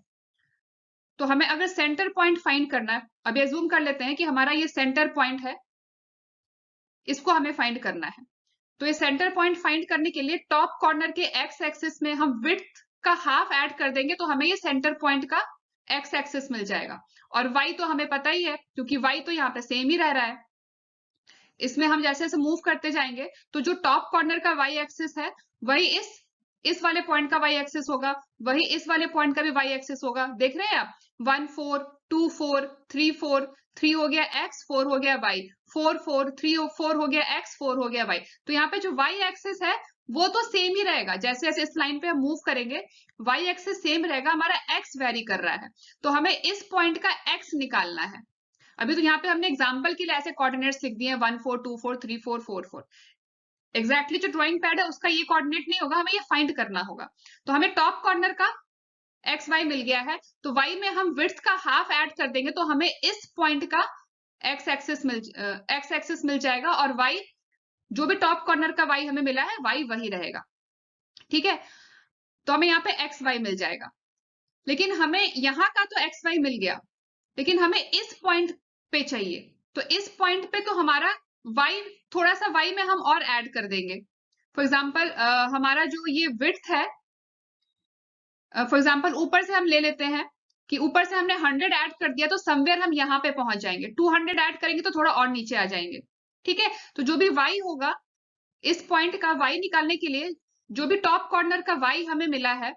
तो हमें अगर सेंटर पॉइंट फाइंड करना है, अभी अज्यूम कर लेते हैं कि हमारा ये सेंटर पॉइंट है, इसको हमें फाइंड करना है। तो ये सेंटर पॉइंट फाइंड करने के लिए टॉप कॉर्नर के एक्स एक्सिस में हम विड्थ का हाफ ऐड कर देंगे तो हमें ये सेंटर पॉइंट का एक्स एक्सिस मिल जाएगा। और वाई तो हमें पता ही है क्योंकि वाई तो यहाँ पे सेम ही रह रहा है। इसमें हम जैसे जैसे मूव करते जाएंगे तो जो टॉप कॉर्नर का वाई एक्सिस है वही इस वाले पॉइंट का वाई एक्सिस होगा, वही इस वाले पॉइंट का भी वाई एक्सिस होगा। देख रहे हैं आप, 1 4 2 4 3 4, 3 हो गया एक्स, 4 हो गया वाई, 4 4 3 4 हो गया एक्स, 4 हो गया वाई। तो यहाँ पे जो वाई एक्सिस है वो तो सेम ही रहेगा, जैसे जैसे इस लाइन पे हम मूव करेंगे वाई एक्सिस सेम रहेगा, हमारा एक्स वेरी कर रहा है। तो हमें इस पॉइंट का एक्स निकालना है। अभी तो यहाँ पे हमने एग्जाम्पल के लिए ऐसे कोऑर्डिनेट्स लिख दिए हैं 1 4 2 4 3 4 4 4। एग्जैक्टली जो ड्राइंग पैड है उसका ये कोऑर्डिनेट नहीं होगा, हमें ये फाइंड करना होगा। तो हमें टॉप कॉर्नर का एक्स वाई मिल गया है, तो वाई में हम विड्थ का हाफ ऐड कर देंगे तो हमें इस पॉइंट का एक्स एक्सिस मिल जाएगा। और वाई जो भी टॉप कॉर्नर का वाई हमें मिला है वाई वही रहेगा। ठीक है, तो हमें यहाँ पे एक्स वाई मिल जाएगा। लेकिन हमें यहाँ का तो एक्स वाई मिल गया, लेकिन हमें इस पॉइंट पे चाहिए। तो इस पॉइंट पे तो हमारा y, थोड़ा सा y में हम और ऐड कर देंगे। फॉर एग्जाम्पल हमारा जो ये विड्थ है, फॉर एग्जाम्पल ऊपर से हम ले लेते हैं कि ऊपर से हमने 100 ऐड कर दिया तो समवेयर हम यहाँ पे पहुंच जाएंगे। 200 ऐड करेंगे तो थोड़ा और नीचे आ जाएंगे। ठीक है, तो जो भी y होगा इस पॉइंट का y निकालने के लिए, जो भी टॉप कॉर्नर का y हमें मिला है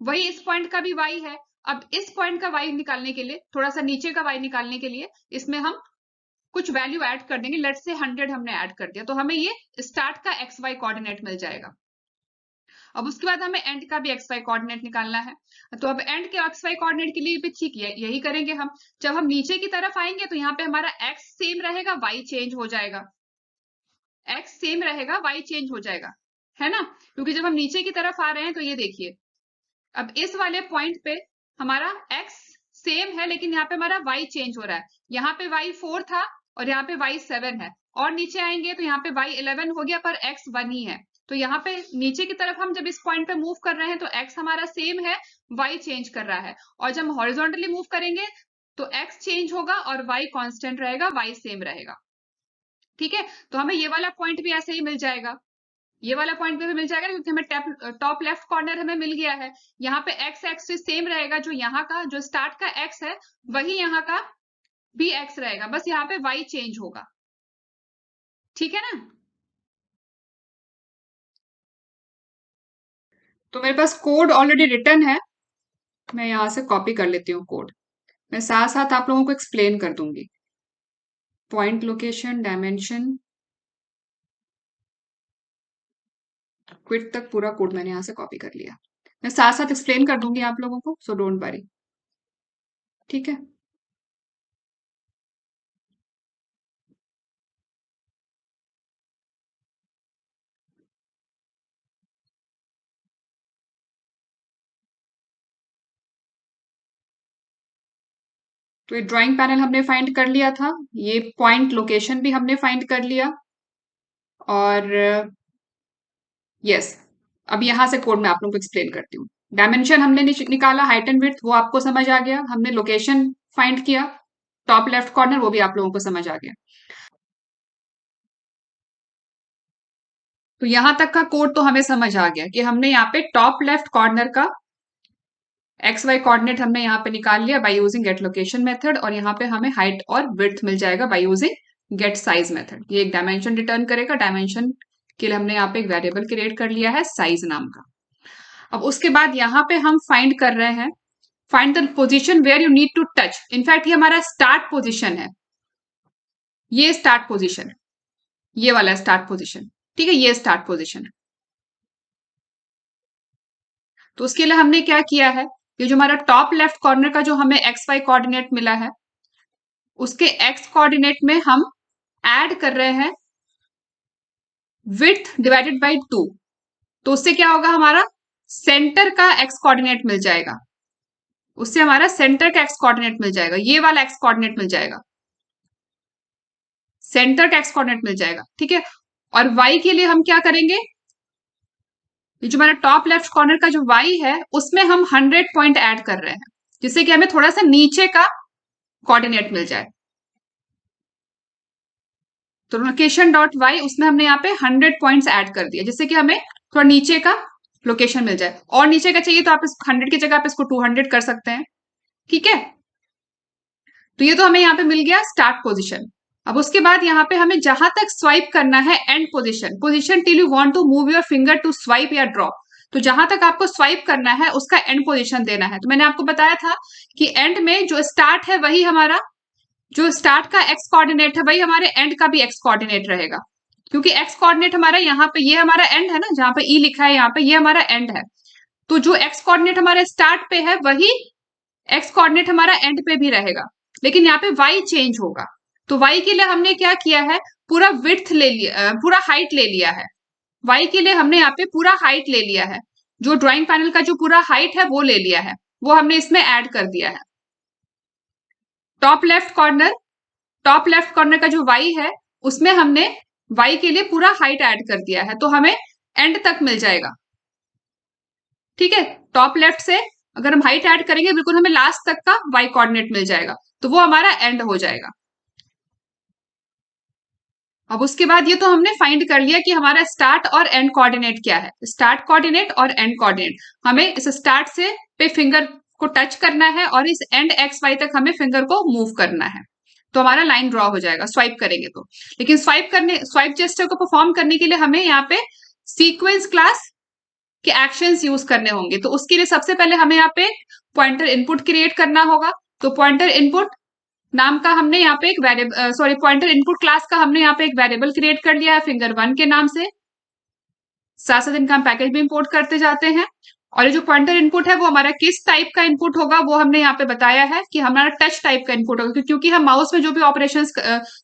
वही इस पॉइंट का भी y है। अब इस पॉइंट का y निकालने के लिए, थोड़ा सा नीचे का y निकालने के लिए इसमें हम कुछ वैल्यू ऐड कर देंगे। लेट्स से 100 हमने ऐड कर दिया तो हमें ये स्टार्ट का एक्स वाई कोऑर्डिनेट मिल जाएगा। अब उसके बाद हमें एंड का भी एक्स वाई कोऑर्डिनेट निकालना है। तो अब एंड के एक्स वाई कोऑर्डिनेट के लिए भी ठीक है, यही करेंगे हम। जब हम नीचे की तरफ आएंगे तो यहाँ पे हमारा एक्स सेम रहेगा, वाई चेंज हो जाएगा। एक्स सेम रहेगा, वाई चेंज हो जाएगा, है ना, क्योंकि जब हम नीचे की तरफ आ रहे हैं तो ये देखिए, अब इस वाले पॉइंट पे हमारा एक्स सेम है लेकिन यहाँ पे हमारा वाई चेंज हो रहा है। यहाँ पे वाई 4 था और यहाँ पे वाई 7 है, और नीचे आएंगे तो यहाँ पे वाई 11 हो गया पर एक्स 1 ही है। तो यहाँ पे नीचे की तरफ हम जब इस पॉइंट पे मूव कर रहे हैं तो एक्स हमारा सेम है, वाई चेंज कर रहा है। और जब हम हॉरिजॉन्टली मूव करेंगे तो एक्स चेंज होगा और वाई कांस्टेंट रहेगा, वाई सेम रहेगा। ठीक है, तो हमें ये वाला पॉइंट भी ऐसे ही मिल जाएगा, ये वाला पॉइंट भी मिल जाएगा क्योंकि हमें टॉप लेफ्ट कॉर्नर हमें मिल गया है। यहाँ पे एक्स एक्सिस सेम रहेगा, जो यहाँ का जो स्टार्ट का एक्स है वही यहाँ का भी एक्स रहेगा, बस यहाँ पे वाई चेंज होगा। ठीक है ना। तो मेरे पास कोड ऑलरेडी रिटर्न है, मैं यहाँ से कॉपी कर लेती हूँ कोड। मैं साथ साथ आप लोगों को एक्सप्लेन कर दूंगी। पॉइंट लोकेशन डायमेंशन क्विट तक पूरा कोड मैंने यहाँ से कॉपी कर लिया। मैं साथ साथ एक्सप्लेन कर दूंगी आप लोगों को, सो डोंट वरी। ठीक है, तो ये ड्राइंग पैनल हमने फाइंड कर लिया था, ये पॉइंट लोकेशन भी हमने फाइंड कर लिया। और यस, अब यहाँ से कोड मैं आप लोगों को एक्सप्लेन करती हूँ। डायमेंशन हमने निकाला, हाइट एंड विड्थ वो आपको समझ आ गया, हमने लोकेशन फाइंड किया, टॉप लेफ्ट कॉर्नर वो भी आप लोगों को समझ आ गया। तो यहां तक का कोड तो हमें समझ आ गया कि हमने यहाँ पे टॉप लेफ्ट कॉर्नर का एक्स वाई कोऑर्डिनेट हमने यहाँ पे निकाल लिया by using get location method, और यहाँ पे हमें हाइट और विड्थ मिल जाएगा by using get size method. ये एक डायमेंशन रिटर्न करेगा, डायमेंशन के लिए हमने यहाँ पे एक वेरिएबल क्रिएट कर लिया है साइज नाम का। अब उसके बाद यहाँ पे हम फाइंड कर रहे हैं find the position where you need to touch. In fact ये हमारा स्टार्ट पोजीशन है, ये स्टार्ट पोजीशन, ये वाला स्टार्ट पोजीशन, ठीक है, ये स्टार्ट पोजीशन है। तो उसके लिए हमने क्या किया है, ये जो हमारा टॉप लेफ्ट कॉर्नर का जो हमें एक्स वाई कोऑर्डिनेट मिला है, उसके एक्स कोऑर्डिनेट में हम ऐड कर रहे हैं विड्थ डिवाइडेड बाई 2। तो उससे क्या होगा, हमारा सेंटर का एक्स कोऑर्डिनेट मिल जाएगा, उससे हमारा सेंटर का एक्स कोऑर्डिनेट मिल जाएगा, ये वाला एक्स कोऑर्डिनेट मिल जाएगा, सेंटर का एक्स कोऑर्डिनेट मिल जाएगा, ठीक है। और y के लिए हम क्या करेंगे, ये जो हमारा टॉप लेफ्ट कॉर्नर का जो y है उसमें हम 100 पॉइंट ऐड कर रहे हैं, जिससे कि हमें थोड़ा सा नीचे का कोऑर्डिनेट मिल जाए। तो लोकेशन डॉट वाई उसमें हमने यहाँ पे 100 पॉइंट्स ऐड कर दिया, जिससे कि हमें थोड़ा नीचे का लोकेशन मिल जाए। और नीचे का चाहिए तो आप इस 100 की जगह आप इसको 200 कर सकते हैं, ठीक है। तो ये तो हमें यहाँ पे मिल गया स्टार्ट पोजीशन। अब उसके बाद यहाँ पे हमें जहां तक स्वाइप करना है end position, position till you want to move your finger to swipe या ड्रॉप। तो जहां तक आपको स्वाइप करना है उसका एंड पोजीशन देना है। तो मैंने आपको बताया था कि एंड में जो स्टार्ट है वही हमारा, जो स्टार्ट का एक्स कोऑर्डिनेट है वही हमारे एंड का भी एक्स कोऑर्डिनेट रहेगा, क्योंकि एक्स कोऑर्डिनेट हमारा यहाँ पे, ये हमारा एंड है ना, जहां पे ई लिखा है यहाँ पे, ये हमारा एंड है। तो जो एक्स कोऑर्डिनेट हमारा स्टार्ट पे है वही एक्स कोऑर्डिनेट हमारा एंड पे भी रहेगा, लेकिन यहाँ पे वाई चेंज होगा। तो वाई के लिए हमने क्या किया है, पूरा विड्थ ले लिया, पूरा हाइट ले लिया है। वाई के लिए हमने यहाँ पे पूरा हाइट ले लिया है, जो ड्राइंग पैनल का जो पूरा हाइट है वो ले लिया है, वो हमने इसमें ऐड कर दिया है। Top left corner, top left corner का जो y है उसमें हमने y के लिए पूरा हाइट ऐड कर दिया है, तो हमें एंड तक मिल जाएगा, ठीक है। टॉप लेफ्ट से अगर हम हाइट ऐड करेंगे बिल्कुल हमें लास्ट तक का y कोऑर्डिनेट मिल जाएगा, तो वो हमारा एंड हो जाएगा। अब उसके बाद ये तो हमने फाइंड कर लिया कि हमारा स्टार्ट और एंड कोऑर्डिनेट क्या है, स्टार्ट कोऑर्डिनेट और एंड कोऑर्डिनेट। हमें इस स्टार्ट से पे फिंगर को टच करना है और इस एंड एक्स वाई तक हमें फिंगर को मूव करना है, तो हमारा लाइन ड्रॉ हो जाएगा स्वाइप करेंगे तो। लेकिन स्वाइप जेस्चर को परफॉर्म करने के लिए हमें यहाँ पे सीक्वेंस क्लास के एक्शंस यूज करने होंगे। तो उसके लिए सबसे पहले हमें यहाँ पे पॉइंटर इनपुट क्रिएट करना होगा। तो पॉइंटर इनपुट नाम का हमने यहाँ पे एक variable, sorry, pointer input class का हमने यहाँ पे एक वेरिएबल क्रिएट कर लिया है फिंगर1 के नाम से। साथ साथ इनका हम पैकेज भी इंपोर्ट करते जाते हैं। और ये जो पॉइंटर इनपुट है वो हमारा किस टाइप का इनपुट होगा वो हमने यहाँ पे बताया है कि हमारा टच टाइप का इनपुट होगा, क्योंकि हम माउस में जो भी ऑपरेशंस,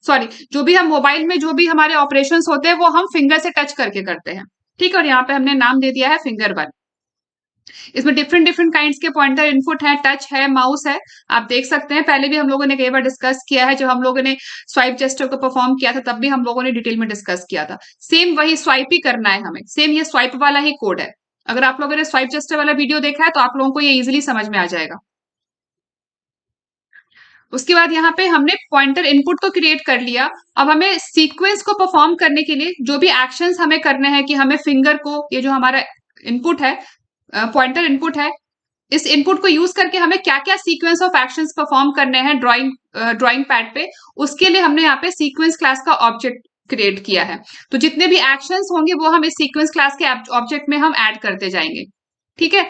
सॉरी, जो भी हम मोबाइल में जो भी हमारे ऑपरेशंस होते हैं वो हम फिंगर से टच करके करते हैं, ठीक है। और यहाँ पे हमने नाम दे दिया है फिंगर1। इसमें डिफरेंट डिफरेंट काइंड्स के पॉइंटर इनपुट है, टच है, माउस है, आप देख सकते हैं। पहले भी हम लोगों ने कई बार डिस्कस किया है, जब हम लोगों ने स्वाइप जेस्चर को परफॉर्म किया था तब भी हम लोगों ने डिटेल में डिस्कस किया था। सेम वही स्वाइप ही करना है हमें, सेम ये स्वाइप वाला ही कोड है। अगर आप लोगों ने स्वाइप जेस्चर वाला वीडियो देखा है तो आप लोगों को ये इजिली समझ में आ जाएगा। उसके बाद यहाँ पे हमने पॉइंटर इनपुट तो क्रिएट कर लिया। अब हमें सीक्वेंस को परफॉर्म करने के लिए जो भी एक्शंस हमें करने हैं, कि हमें फिंगर को, ये जो हमारा इनपुट है, पॉइंटर इनपुट है, इस इनपुट को यूज करके हमें क्या क्या सीक्वेंस ऑफ एक्शंस परफॉर्म करने हैं ड्राइंग पैड पे, उसके लिए हमने यहाँ पे सीक्वेंस क्लास का ऑब्जेक्ट क्रिएट किया है। तो जितने भी एक्शंस होंगे वो हम इस सीक्वेंस क्लास के ऑब्जेक्ट में हम ऐड करते जाएंगे, ठीक है।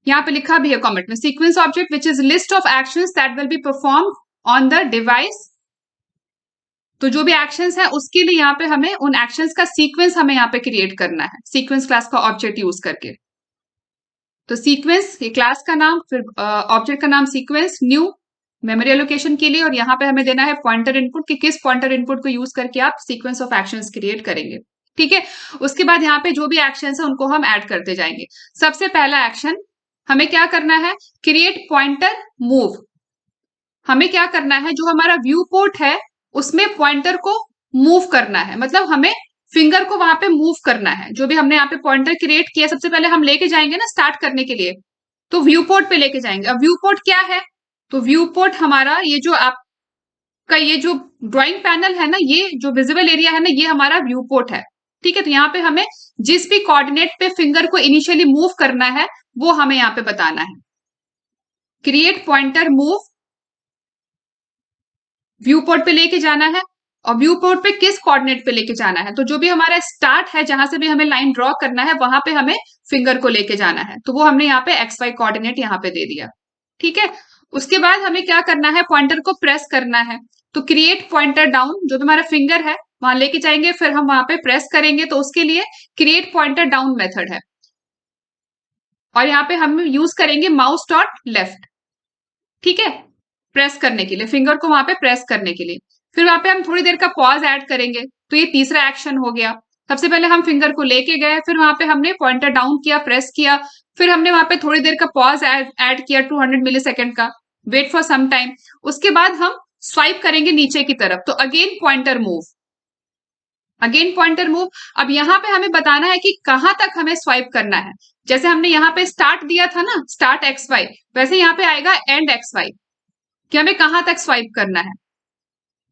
यहाँ पे लिखा भी है कमेंट में, sequence object which is list of actions that will be perform on the device. तो जो भी एक्शंस है उसके लिए यहाँ पे हमें उन एक्शंस का सीक्वेंस हमें यहाँ पे क्रिएट करना है सीक्वेंस क्लास का ऑब्जेक्ट यूज करके। तो सीक्वेंस, ये क्लास का नाम, फिर ऑब्जेक्ट का नाम सीक्वेंस, न्यू, मेमोरी एलोकेशन के लिए, और यहाँ पे हमें देना है पॉइंटर इनपुट कि किस पॉइंटर इनपुट को यूज करके आप सीक्वेंस ऑफ एक्शंस क्रिएट करेंगे, ठीक है। उसके बाद यहाँ पे जो भी एक्शंस है उनको हम ऐड करते जाएंगे। सबसे पहला एक्शन हमें क्या करना है, क्रिएट पॉइंटर मूव। हमें क्या करना है, जो हमारा व्यू पोर्ट है उसमें पॉइंटर को मूव करना है, मतलब हमें फिंगर को वहां पे मूव करना है। जो भी हमने यहाँ पे पॉइंटर क्रिएट किया सबसे पहले हम लेके जाएंगे ना स्टार्ट करने के लिए, तो व्यू पोर्ट पे लेके जाएंगे। अब व्यू पोर्ट क्या है, तो व्यू पोर्ट हमारा ये जो आपका ये जो ड्राइंग पैनल है ना, ये जो विजिबल एरिया है ना, ये हमारा व्यू पोर्ट है, ठीक है। तो यहाँ पे हमें जिस भी कोऑर्डिनेट पे फिंगर को इनिशियली मूव करना है वो हमें यहाँ पे बताना है। Create pointer move, view port पे लेके जाना है। और व्यू पोर्ट पे किस कोऑर्डिनेट पे लेके जाना है, तो जो भी हमारा स्टार्ट है, जहां से भी हमें लाइन ड्रॉ करना है, वहां पे हमें फिंगर को लेके जाना है, तो वो हमने यहाँ पे एक्स वाई कोऑर्डिनेट यहाँ पे दे दिया। ठीक है, उसके बाद हमें क्या करना है, पॉइंटर को प्रेस करना है। तो क्रिएट पॉइंटर डाउन, जो भी हमारा फिंगर है वहां लेके जाएंगे, फिर हम वहां पे प्रेस करेंगे, तो उसके लिए क्रिएट पॉइंटर डाउन मेथड है। और यहाँ पे हम यूज करेंगे माउस डॉट लेफ्ट। ठीक है, प्रेस करने के लिए, फिंगर को वहां पे प्रेस करने के लिए। फिर वहां पे हम थोड़ी देर का पॉज ऐड करेंगे, तो ये तीसरा एक्शन हो गया। सबसे पहले हम फिंगर को लेके गए, फिर वहां पे हमने पॉइंटर डाउन किया, प्रेस किया, फिर हमने वहां पे थोड़ी देर का पॉज ऐड किया 200 मिली सेकेंड का, वेट फॉर सम टाइम। उसके बाद हम स्वाइप करेंगे नीचे की तरफ, तो again pointer move, again pointer move. अब यहाँ पे हमें बताना है कि कहां तक हमें स्वाइप करना है। जैसे हमने यहाँ पे स्टार्ट दिया था ना, स्टार्ट एक्स वाई, वैसे यहाँ पे आएगा एंड एक्स वाई, कि हमें कहां तक स्वाइप करना है।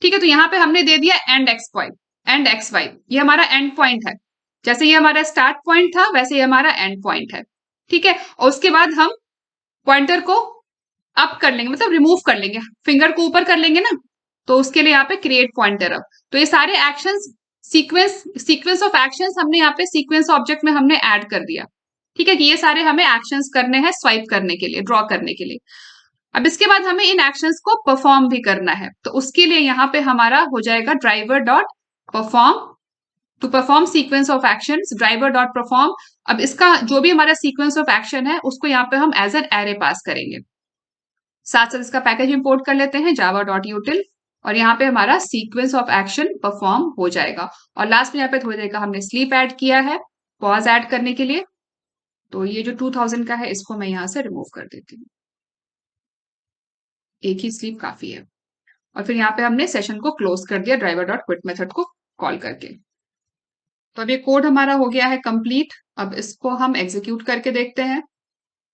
ठीक है, तो यहाँ पे हमने दे दिया end X Y, end X Y, ये हमारा एंड पॉइंट है। जैसे ये हमारा स्टार्ट पॉइंट था, वैसे ये हमारा एंड पॉइंट है। ठीक है, और उसके बाद हम पॉइंटर को अप कर लेंगे, मतलब रिमूव कर लेंगे, फिंगर को ऊपर कर लेंगे ना, तो उसके लिए यहाँ पे क्रिएट पॉइंटर अप। तो ये सारे एक्शंस, सीक्वेंस ऑफ एक्शंस हमने यहाँ पे सीक्वेंस ऑब्जेक्ट में हमने ऐड कर दिया। ठीक है, कि ये सारे हमें एक्शंस करने हैं स्वाइप करने के लिए, ड्रॉ करने के लिए। अब इसके बाद हमें इन एक्शंस को परफॉर्म भी करना है, तो उसके लिए यहाँ पे हमारा हो जाएगा driver dot perform, to perform sequence of actions, driver dot perform. अब इसका जो भी हमारा सीक्वेंस ऑफ एक्शन है, उसको यहाँ पे हम एज एन एरे पास करेंगे। साथ साथ इसका पैकेज इंपोर्ट कर लेते हैं, जावा डॉट यूटिल, और यहाँ पे हमारा सीक्वेंस ऑफ एक्शन परफॉर्म हो जाएगा। और लास्ट में यहाँ पे थोड़ी देर का हमने स्लीप ऐड किया है, पॉज ऐड करने के लिए। तो ये जो 2000 का है, इसको मैं यहाँ से रिमूव कर देती हूँ, एक ही स्लीप काफी है। और फिर यहाँ पे हमने सेशन को क्लोज कर दिया ड्राइवर डॉट क्विट मेथड को कॉल करके। तो अब ये कोड हमारा हो गया है कंप्लीट। अब इसको हम एग्जीक्यूट करके देखते हैं।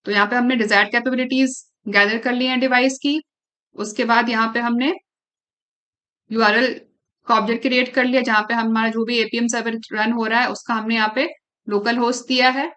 तो यहाँ पे हमने डिजायर्ड कैपेबिलिटीज गैदर कर ली है डिवाइस की। उसके बाद यहाँ पे हमने यूआरएल का ऑब्जेक्ट क्रिएट कर लिया, जहां पे हमारा जो भी एपीएम सर्वर रन हो रहा है उसका हमने यहाँ पे लोकल होस्ट दिया है,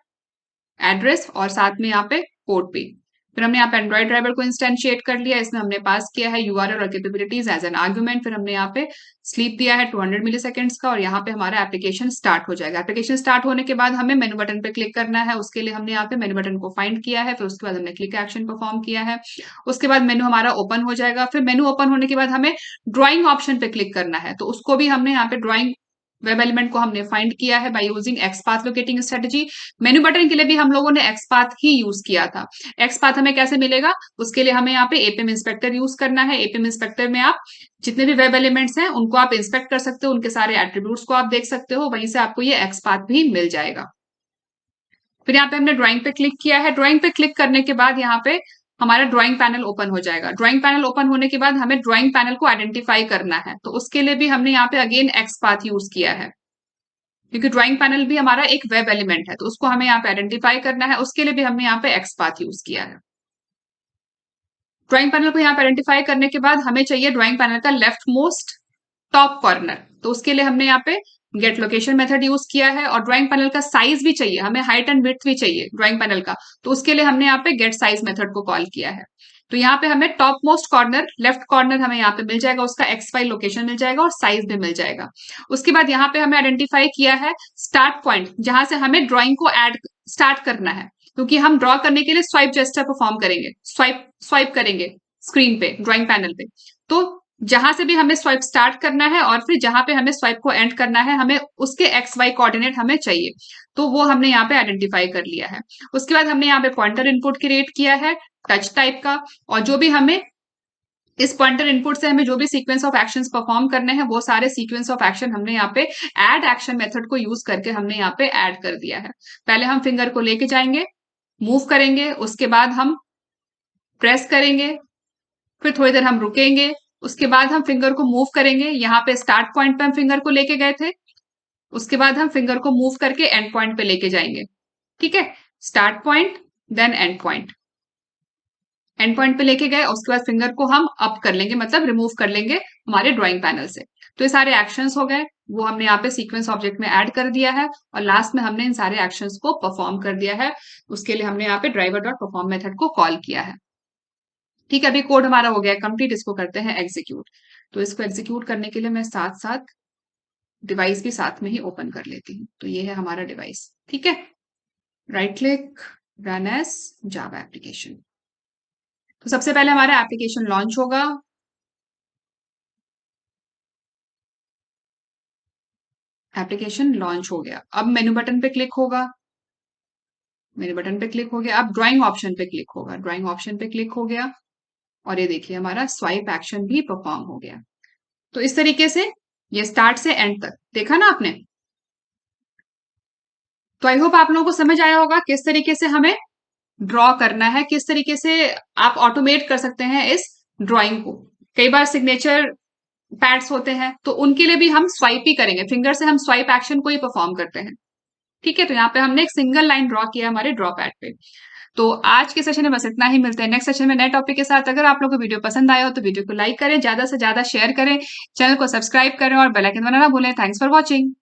एड्रेस, और साथ में यहाँ पे पोर्ट भी। फिर हमने यहाँ पे एंड्रॉइड ड्राइवर को इंस्टेंशिएट कर लिया, इसमें हमने पास किया है यूआरएल और कैपेबिलिटीज एज एन आर्गुमेंट। फिर हमने यहाँ पे स्लीप दिया है 200 मिली सेकेंड्स का, और यहाँ पे हमारा एप्लीकेशन स्टार्ट हो जाएगा। एप्लीकेशन स्टार्ट होने के बाद हमें मेनू बटन पे क्लिक करना है, उसके लिए हमने यहाँ पे मेनू बटन को फाइंड किया है, फिर उसके बाद हमने क्लिक एक्शन परफॉर्म किया है। उसके बाद मेनू हमारा ओपन हो जाएगा। फिर मेनू ओपन होने के बाद हमें ड्रॉइंग ऑप्शन पे क्लिक करना है, तो उसको भी हमने यहाँ पे ड्रॉइंग वेब एलिमेंट को हमने फाइंड किया है by using XPath locating strategy. Menu button के लिए भी हम लोगों ने एक्सपाथ ही यूज किया था। एक्सपाथ हमें कैसे मिलेगा, उसके लिए हमें यहाँ पे एपीएम इंस्पेक्टर यूज करना है। एपीएम इंस्पेक्टर में आप जितने भी वेब एलिमेंट्स हैं उनको आप इंस्पेक्ट कर सकते हो, उनके सारे एट्रीब्यूट्स को आप देख सकते हो, वहीं से आपको ये एक्सपाथ भी मिल जाएगा। फिर यहाँ पे हमने ड्राइंग पे क्लिक किया है। ड्राइंग पे क्लिक करने के बाद यहाँ पे हमारा ड्राइंग पैनल ओपन हो जाएगा। ड्राइंग पैनल ओपन होने के बाद हमें ड्राइंग पैनल को आइडेंटिफाई करना है, तो उसके लिए भी हमने यहाँ पे अगेन एक्सपाथ यूज किया है, क्योंकि ड्राइंग पैनल भी हमारा एक वेब एलिमेंट है, तो उसको हमें यहाँ पे आइडेंटिफाई करना है। उसके लिए भी हमने यहाँ पे एक्सपाथ यूज किया है। ड्राइंग पैनल को यहाँ पे आइडेंटिफाई करने के बाद हमें चाहिए ड्राइंग पैनल का लेफ्ट मोस्ट टॉप कॉर्नर, तो उसके लिए हमने यहाँ पे गेट लोकेशन मेथड यूज किया है। और ड्राइंग पैनल का साइज भी चाहिए, हमें हाइट एंड विड्थ भी चाहिए ड्राइंग पैनल का, तो उसके लिए हमने यहाँ पे गेट साइज मेथड को कॉल किया है। तो यहाँ पे हमें top most corner, left corner हमें यहाँ पे मिल जाएगा, उसका एक्स वाई लोकेशन मिल जाएगा और साइज भी मिल जाएगा। उसके बाद यहाँ पे हमें आइडेंटिफाई किया है स्टार्ट पॉइंट, जहां से हमें ड्रॉइंग को ऐड स्टार्ट करना है, क्योंकि हम ड्रॉ करने के लिए स्वाइप जेस्चर परफॉर्म करेंगे, स्वाइप करेंगे स्क्रीन पे, ड्रॉइंग पैनल पे। तो जहां से भी हमें स्वाइप स्टार्ट करना है और फिर जहां पे हमें स्वाइप को एंड करना है, हमें उसके एक्स वाई कोऑर्डिनेट हमें चाहिए, तो वो हमने यहाँ पे आइडेंटिफाई कर लिया है। उसके बाद हमने यहाँ पे पॉइंटर इनपुट क्रिएट किया है टच टाइप का, और जो भी हमें इस पॉइंटर इनपुट से हमें जो भी सीक्वेंस ऑफ एक्शंस परफॉर्म करने हैं, वो सारे सीक्वेंस ऑफ एक्शन हमने यहाँ पे ऐड एक्शन मेथड को यूज करके हमने यहाँ पे ऐड कर दिया है। पहले हम फिंगर को लेके जाएंगे, मूव करेंगे, उसके बाद हम प्रेस करेंगे, फिर थोड़ी देर हम रुकेंगे, उसके बाद हम फिंगर को मूव करेंगे। यहाँ पे स्टार्ट पॉइंट पे हम फिंगर को लेके गए थे, उसके बाद हम फिंगर को मूव करके एंड पॉइंट पे लेके जाएंगे। ठीक है, start point then end point, end point पे लेके गए, उसके बाद फिंगर को हम अप कर लेंगे, मतलब रिमूव कर लेंगे हमारे ड्रॉइंग पैनल से। तो ये सारे एक्शंस हो गए, वो हमने यहाँ पे सीक्वेंस ऑब्जेक्ट में ऐड कर दिया है, और लास्ट में हमने इन सारे एक्शंस को परफॉर्म कर दिया है। उसके लिए हमने यहाँ पे ड्राइवर डॉट परफॉर्म मेथड को कॉल किया है। ठीक है, अभी कोड हमारा हो गया कंप्लीट, इसको करते हैं एग्जीक्यूट। तो इसको एग्जीक्यूट करने के लिए मैं साथ साथ डिवाइस भी साथ में ही ओपन कर लेती हूँ। तो ये है हमारा डिवाइस, ठीक है। Right click, run as Java application. तो सबसे पहले हमारा एप्लीकेशन लॉन्च होगा। एप्लीकेशन लॉन्च हो गया। अब मेनू बटन पे क्लिक होगा, मेनू बटन पे क्लिक हो गया। अब ड्राइंग ऑप्शन पे क्लिक होगा, ड्राइंग ऑप्शन पे क्लिक हो गया और ये देखिए हमारा स्वाइप एक्शन भी परफॉर्म हो गया। तो इस तरीके से ये स्टार्ट से एंड तक देखा ना आपने। तो आई होप आप लोगों को समझ आया होगा किस तरीके से हमें ड्रॉ करना है, किस तरीके से आप ऑटोमेट कर सकते हैं इस ड्राइंग को। कई बार सिग्नेचर पैड्स होते हैं तो उनके लिए भी हम स्वाइप ही करेंगे, फिंगर से हम स्वाइप एक्शन को ही परफॉर्म करते हैं, ठीक है। तो यहाँ पे हमने एक सिंगल लाइन ड्रॉ किया हमारे ड्रॉ पैड पे। तो आज के सेशन में बस इतना ही, मिलते हैं नेक्स्ट सेशन में नए टॉपिक के साथ। अगर आप लोगों को वीडियो पसंद आया हो तो वीडियो को लाइक करें, ज्यादा से ज्यादा शेयर करें, चैनल को सब्सक्राइब करें और बेल आइकन बनाना भूलें। Thanks for watching.